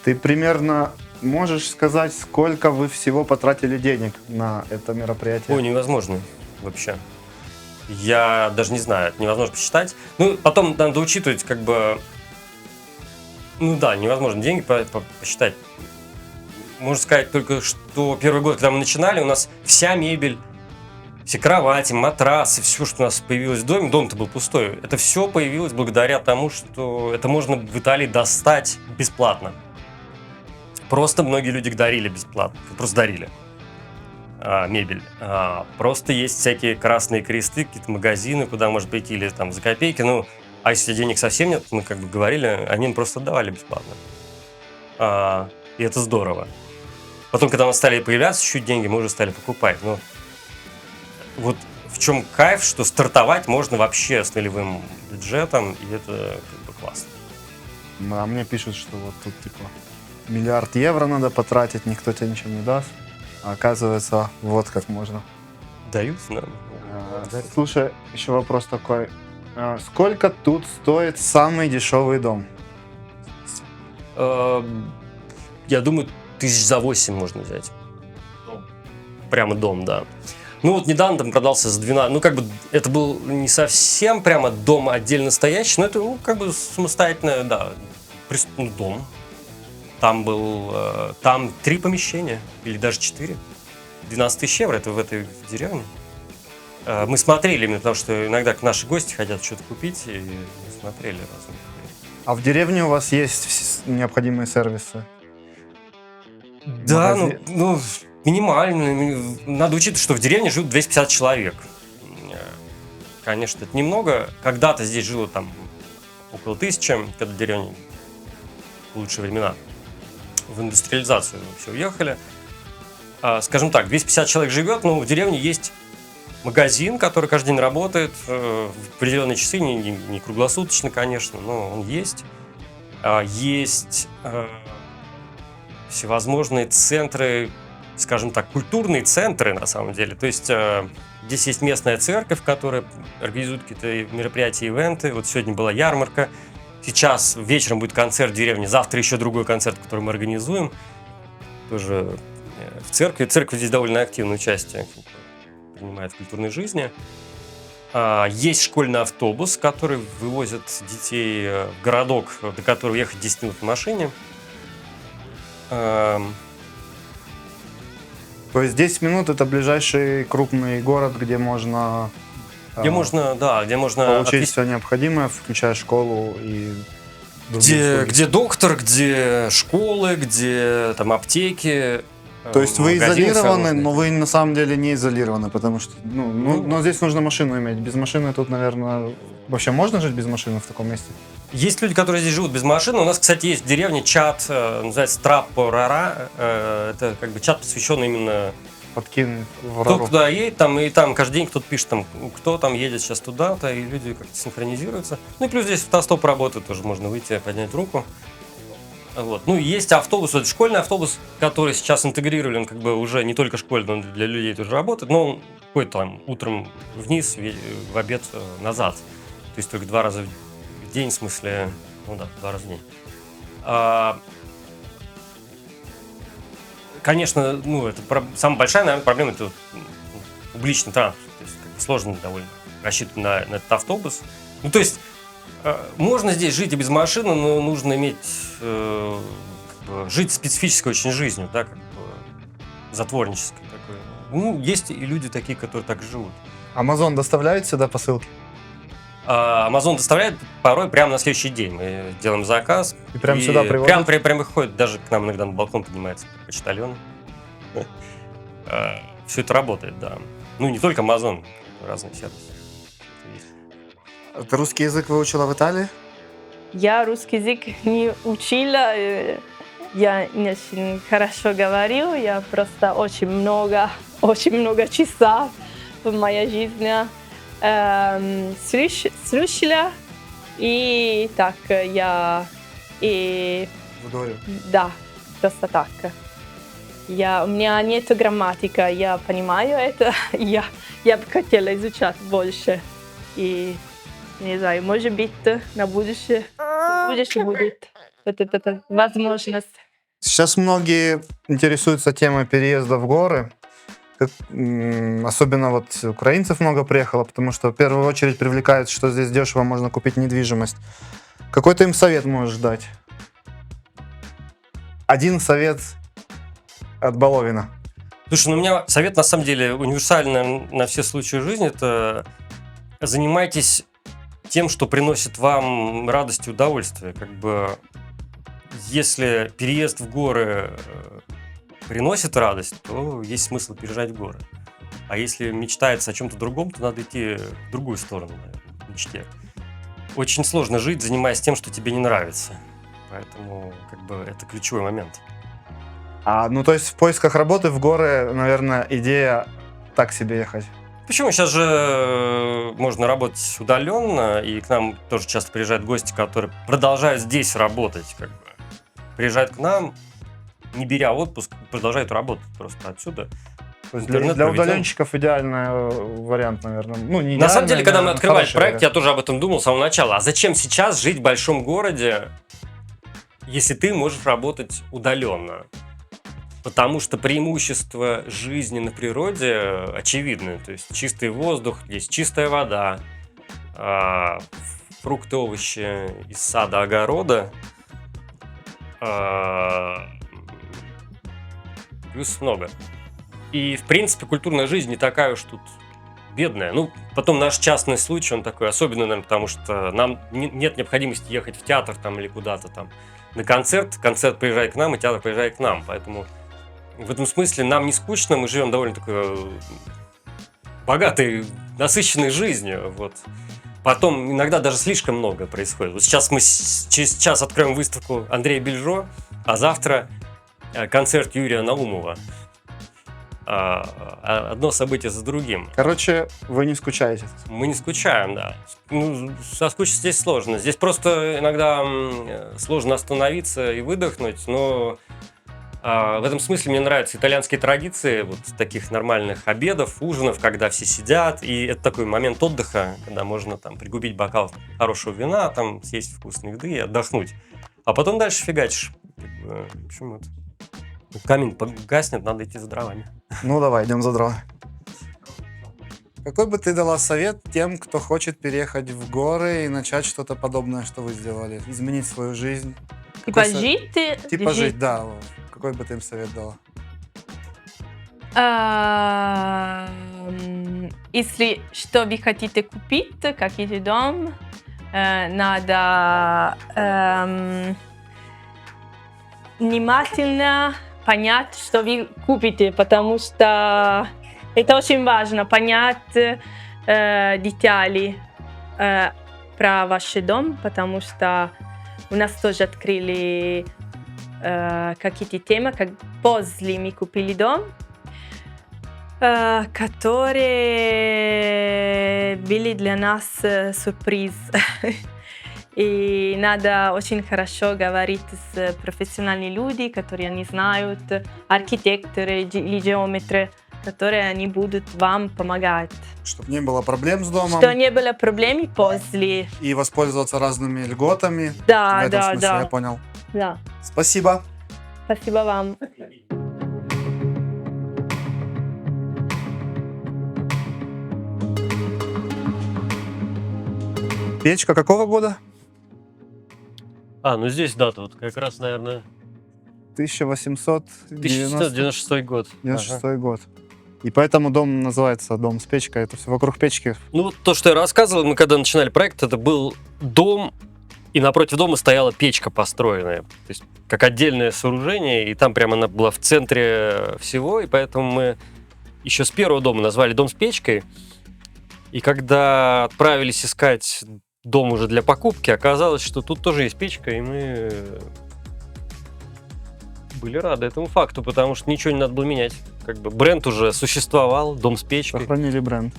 Speaker 7: Ты примерно можешь сказать, сколько вы всего потратили денег на это мероприятие?
Speaker 3: Ой, невозможно вообще. Я даже не знаю, это невозможно посчитать. Ну, потом надо учитывать, как бы... Ну да, невозможно деньги посчитать. Можно сказать только, что первый год, когда мы начинали, у нас вся мебель, все кровати, матрасы, все, что у нас появилось в доме, дом-то был пустой, это все появилось благодаря тому, что это можно в Италии достать бесплатно. Просто многие люди дарили бесплатно, просто дарили мебель. Просто есть всякие красные кресты, какие-то магазины, куда можно прийти или там за копейки. Ну, а если денег совсем нет, мы как бы говорили, они им просто отдавали бесплатно. И это здорово. Потом, когда у нас стали появляться чуть деньги, мы уже стали покупать. Но вот в чем кайф, что стартовать можно вообще с нулевым бюджетом, и это как бы классно.
Speaker 7: А мне пишут, что вот тут типа 1 миллиард евро надо потратить, никто тебе ничего не даст. А оказывается, вот как можно.
Speaker 3: Дают нам.
Speaker 7: Слушай, еще вопрос такой. Сколько тут стоит самый дешевый дом?
Speaker 3: Я думаю, 8 000 можно взять. Прямо дом, да. Ну вот недавно там продался за 12. Ну как бы это был не совсем прямо дом отдельно стоящий, но это ну, как бы самостоятельно, да, дом. Там был, там 3 помещения, или даже 4. 12 000 евро, это в этой деревне. Мы смотрели именно, потому что иногда наши гости хотят что-то купить, и мы смотрели разные.
Speaker 7: А в деревне у вас есть необходимые сервисы?
Speaker 3: Да,
Speaker 7: Магазин?
Speaker 3: ну, минимально. Надо учитывать, что в деревне живут 250 человек. Конечно, это немного. Когда-то здесь жило там около 1000, когда в деревне лучшие времена. В индустриализацию все уехали. Скажем так, 250 человек живет, но в деревне есть магазин, который каждый день работает в определенные часы, не круглосуточно, конечно, но он есть. Есть всевозможные центры, скажем так, культурные центры на самом деле. То есть здесь есть местная церковь, которая организует какие-то мероприятия, ивенты. Вот сегодня была ярмарка. Сейчас вечером будет концерт в деревне, завтра еще другой концерт, который мы организуем. Тоже в церкви. Церковь здесь довольно активное участие принимает в культурной жизни. Есть школьный автобус, который вывозит детей в городок, до которого ехать 10 минут на машине.
Speaker 7: То есть 10 минут это ближайший крупный город, где можно...
Speaker 3: Где можно
Speaker 7: получить все необходимое, включая школу и
Speaker 3: где доктор, где школы, где там аптеки.
Speaker 7: То есть вы
Speaker 3: магазины
Speaker 7: изолированы,
Speaker 3: всевозможные.
Speaker 7: но вы на самом деле не изолированы, потому что, но здесь нужно машину иметь. Без машины тут, наверное, вообще можно жить без машины в таком месте?
Speaker 3: Есть люди, которые здесь живут без машины. У нас, кстати, есть в деревне чат, называется Траппо Рара. Это как бы чат, посвященный именно
Speaker 7: Подкинь в
Speaker 3: кто
Speaker 7: Рару.
Speaker 3: куда едет, там, и там каждый день кто-то пишет, там, кто там едет сейчас туда-то, и люди как-то синхронизируются. Ну и плюс здесь автостоп работает, тоже можно выйти, поднять руку. Вот. Ну, есть автобус, это школьный автобус, который сейчас интегрировали, он как бы уже не только школьный, он для людей тоже работает, но он ходит там утром вниз, в обед назад. То есть только 2 раза в день, в смысле, ну да, 2 раза в день. Конечно, ну, это самая большая, наверное, проблема, это публичный транспорт. То есть как бы сложно довольно рассчитывать на этот автобус. Ну, то есть можно здесь жить и без машины, но нужно иметь, как бы, жить специфической очень жизнью, да, как бы затворнической такой. Ну, есть и люди такие, которые так живут.
Speaker 7: Amazon доставляет сюда посылки?
Speaker 3: Amazon доставляет порой прямо на следующий день. Мы делаем заказ.
Speaker 7: И прямо сюда привозят?
Speaker 3: Прям выходит, даже к нам иногда на балкон поднимается почтальон. Все это работает, да. Ну, не только Amazon, разные сервисы.
Speaker 7: Ты русский язык выучила в Италии?
Speaker 2: Я русский язык не учила, я не очень хорошо говорю, я просто очень много часов в моей жизни слушала, и так я и
Speaker 7: Говорю.
Speaker 2: да, просто так. У меня нет грамматики, я понимаю это, я бы хотела изучать больше. И не знаю, может быть, на будущее будет вот эта возможность.
Speaker 7: Сейчас многие интересуются темой переезда в горы. Особенно вот украинцев много приехало, потому что в первую очередь привлекает, что здесь дешево можно купить недвижимость. Какой ты им совет можешь дать? Один совет от Баловина.
Speaker 3: Слушай, ну у меня совет на самом деле универсальный на все случаи жизни. Это занимайтесь тем, что приносит вам радость и удовольствие. Как бы, если переезд в горы приносит радость, то есть смысл переезжать в горы. А если мечтается о чем-то другом, то надо идти в другую сторону, наверное, в мечте. Очень сложно жить, занимаясь тем, что тебе не нравится. Поэтому, как бы, это ключевой момент.
Speaker 7: Ну, то есть в поисках работы в горы, наверное, идея так себе ехать.
Speaker 3: Почему? Сейчас же можно работать удаленно, и к нам тоже часто приезжают гости, которые продолжают здесь работать. Как бы. Приезжают к нам, не беря отпуск, продолжают работать просто отсюда.
Speaker 7: То есть для удаленщиков идеальный вариант, наверное. Ну, не
Speaker 3: на самом деле, когда мы
Speaker 7: наверное,
Speaker 3: открывали
Speaker 7: хороший
Speaker 3: проект,
Speaker 7: вариант.
Speaker 3: я тоже об этом думал с самого начала. А зачем сейчас жить в большом городе, если ты можешь работать удаленно? Потому что преимущества жизни на природе очевидны. То есть чистый воздух, есть чистая вода, фрукты, овощи из сада, огорода. Плюс много. И, в принципе, культурная жизнь не такая уж тут бедная. Ну, потом наш частный случай, он такой особенный, наверное, потому что нам нет необходимости ехать в театр там или куда-то там на концерт. Концерт приезжает к нам, и театр приезжает к нам. Поэтому в этом смысле нам не скучно, мы живем довольно такой богатой, насыщенной жизнью. Вот. Потом иногда даже слишком много происходит. Вот сейчас мы через час откроем выставку Андрея Бельжо, а завтра концерт Юрия Наумова. Одно событие за другим.
Speaker 7: Короче, вы не скучаете.
Speaker 3: Мы не скучаем, да. Ну, соскучиться здесь сложно. Здесь просто иногда сложно остановиться и выдохнуть, но в этом смысле мне нравятся итальянские традиции, вот таких нормальных обедов, ужинов, когда все сидят, и это такой момент отдыха, когда можно там пригубить бокал хорошего вина, там съесть вкусной еды и отдохнуть. А потом дальше фигачишь. В общем, вот. Камень гаснет, надо идти за дровами.
Speaker 7: Ну давай, идем за дрова. Какой бы ты дала совет тем, кто хочет переехать в горы и начать что-то подобное, что вы сделали? Изменить свою жизнь?
Speaker 2: Типа
Speaker 7: Какой
Speaker 2: жить?
Speaker 7: Типа жить, да. Какой бы ты им совет дала?
Speaker 2: Если что вы хотите купить, какой-то дом, надо внимательно понять, что вы купите, потому что это очень важно, понять детали про ваш дом, потому что у нас тоже открыли какие-то темы, как после мы купили дом, которые были для нас сюрприз. И надо очень хорошо говорить с профессиональными людьми, которые они знают, архитекторы или геометры, которые они будут вам помогать.
Speaker 7: Чтобы не было проблем с домом.
Speaker 2: Что не было проблем после.
Speaker 7: И воспользоваться разными льготами.
Speaker 2: Да,
Speaker 7: В этом
Speaker 2: да,
Speaker 7: смысле,
Speaker 2: да.
Speaker 7: я понял.
Speaker 2: Да.
Speaker 7: Спасибо.
Speaker 2: Спасибо вам.
Speaker 7: Печка какого года?
Speaker 3: А, ну здесь дата вот как раз, наверное,
Speaker 7: 1896
Speaker 3: 1996 год. Ага.
Speaker 7: год. И поэтому дом называется «Дом с печкой». Это все вокруг печки.
Speaker 3: Ну, вот то, что я рассказывал, мы когда начинали проект, это был дом, и напротив дома стояла печка построенная. То есть как отдельное сооружение, и там прямо она была в центре всего, и поэтому мы еще с первого дома назвали «Дом с печкой». И когда отправились искать дом уже для покупки, оказалось, что тут тоже есть печка, и мы были рады этому факту, потому что ничего не надо было менять. Как бы бренд уже существовал, дом с печкой.
Speaker 7: Сохранили бренд.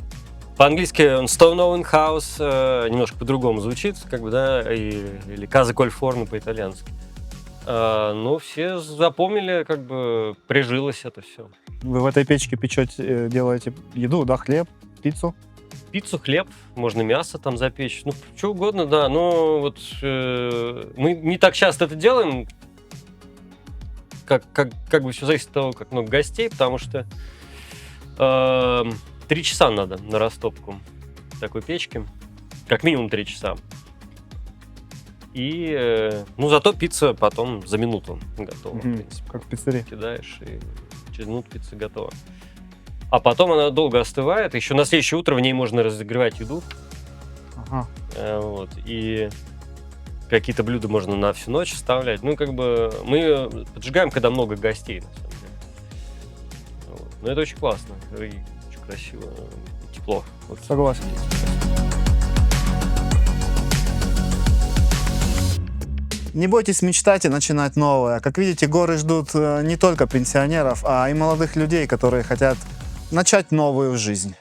Speaker 3: По-английски он Stone Oven House, немножко по-другому звучит, как бы, да, или Casa col Forno по-итальянски. Но все запомнили, как бы прижилось это все.
Speaker 7: Вы в этой печке печете, делаете еду, да, хлеб, пиццу?
Speaker 3: Пиццу, хлеб, можно мясо там запечь, ну, что угодно, да, но вот мы не так часто это делаем, как бы все зависит от того, как много гостей, потому что 3 часа надо на растопку такой печки, как минимум 3 часа. И, ну, зато пицца потом за минуту готова, в принципе.
Speaker 7: Как в пиццерии.
Speaker 3: Кидаешь, и через минуту пицца готова. А потом она долго остывает, еще на следующее утро в ней можно разогревать еду.
Speaker 7: Ага.
Speaker 3: Вот, и какие-то блюда можно на всю ночь вставлять. Ну, как бы мы поджигаем, когда много гостей, на самом деле. Вот. Но это очень классно, и очень красиво, тепло. Вот.
Speaker 7: Согласен. Не бойтесь мечтать и начинать новое. Как видите, горы ждут не только пенсионеров, а и молодых людей, которые хотят начать новую жизнь.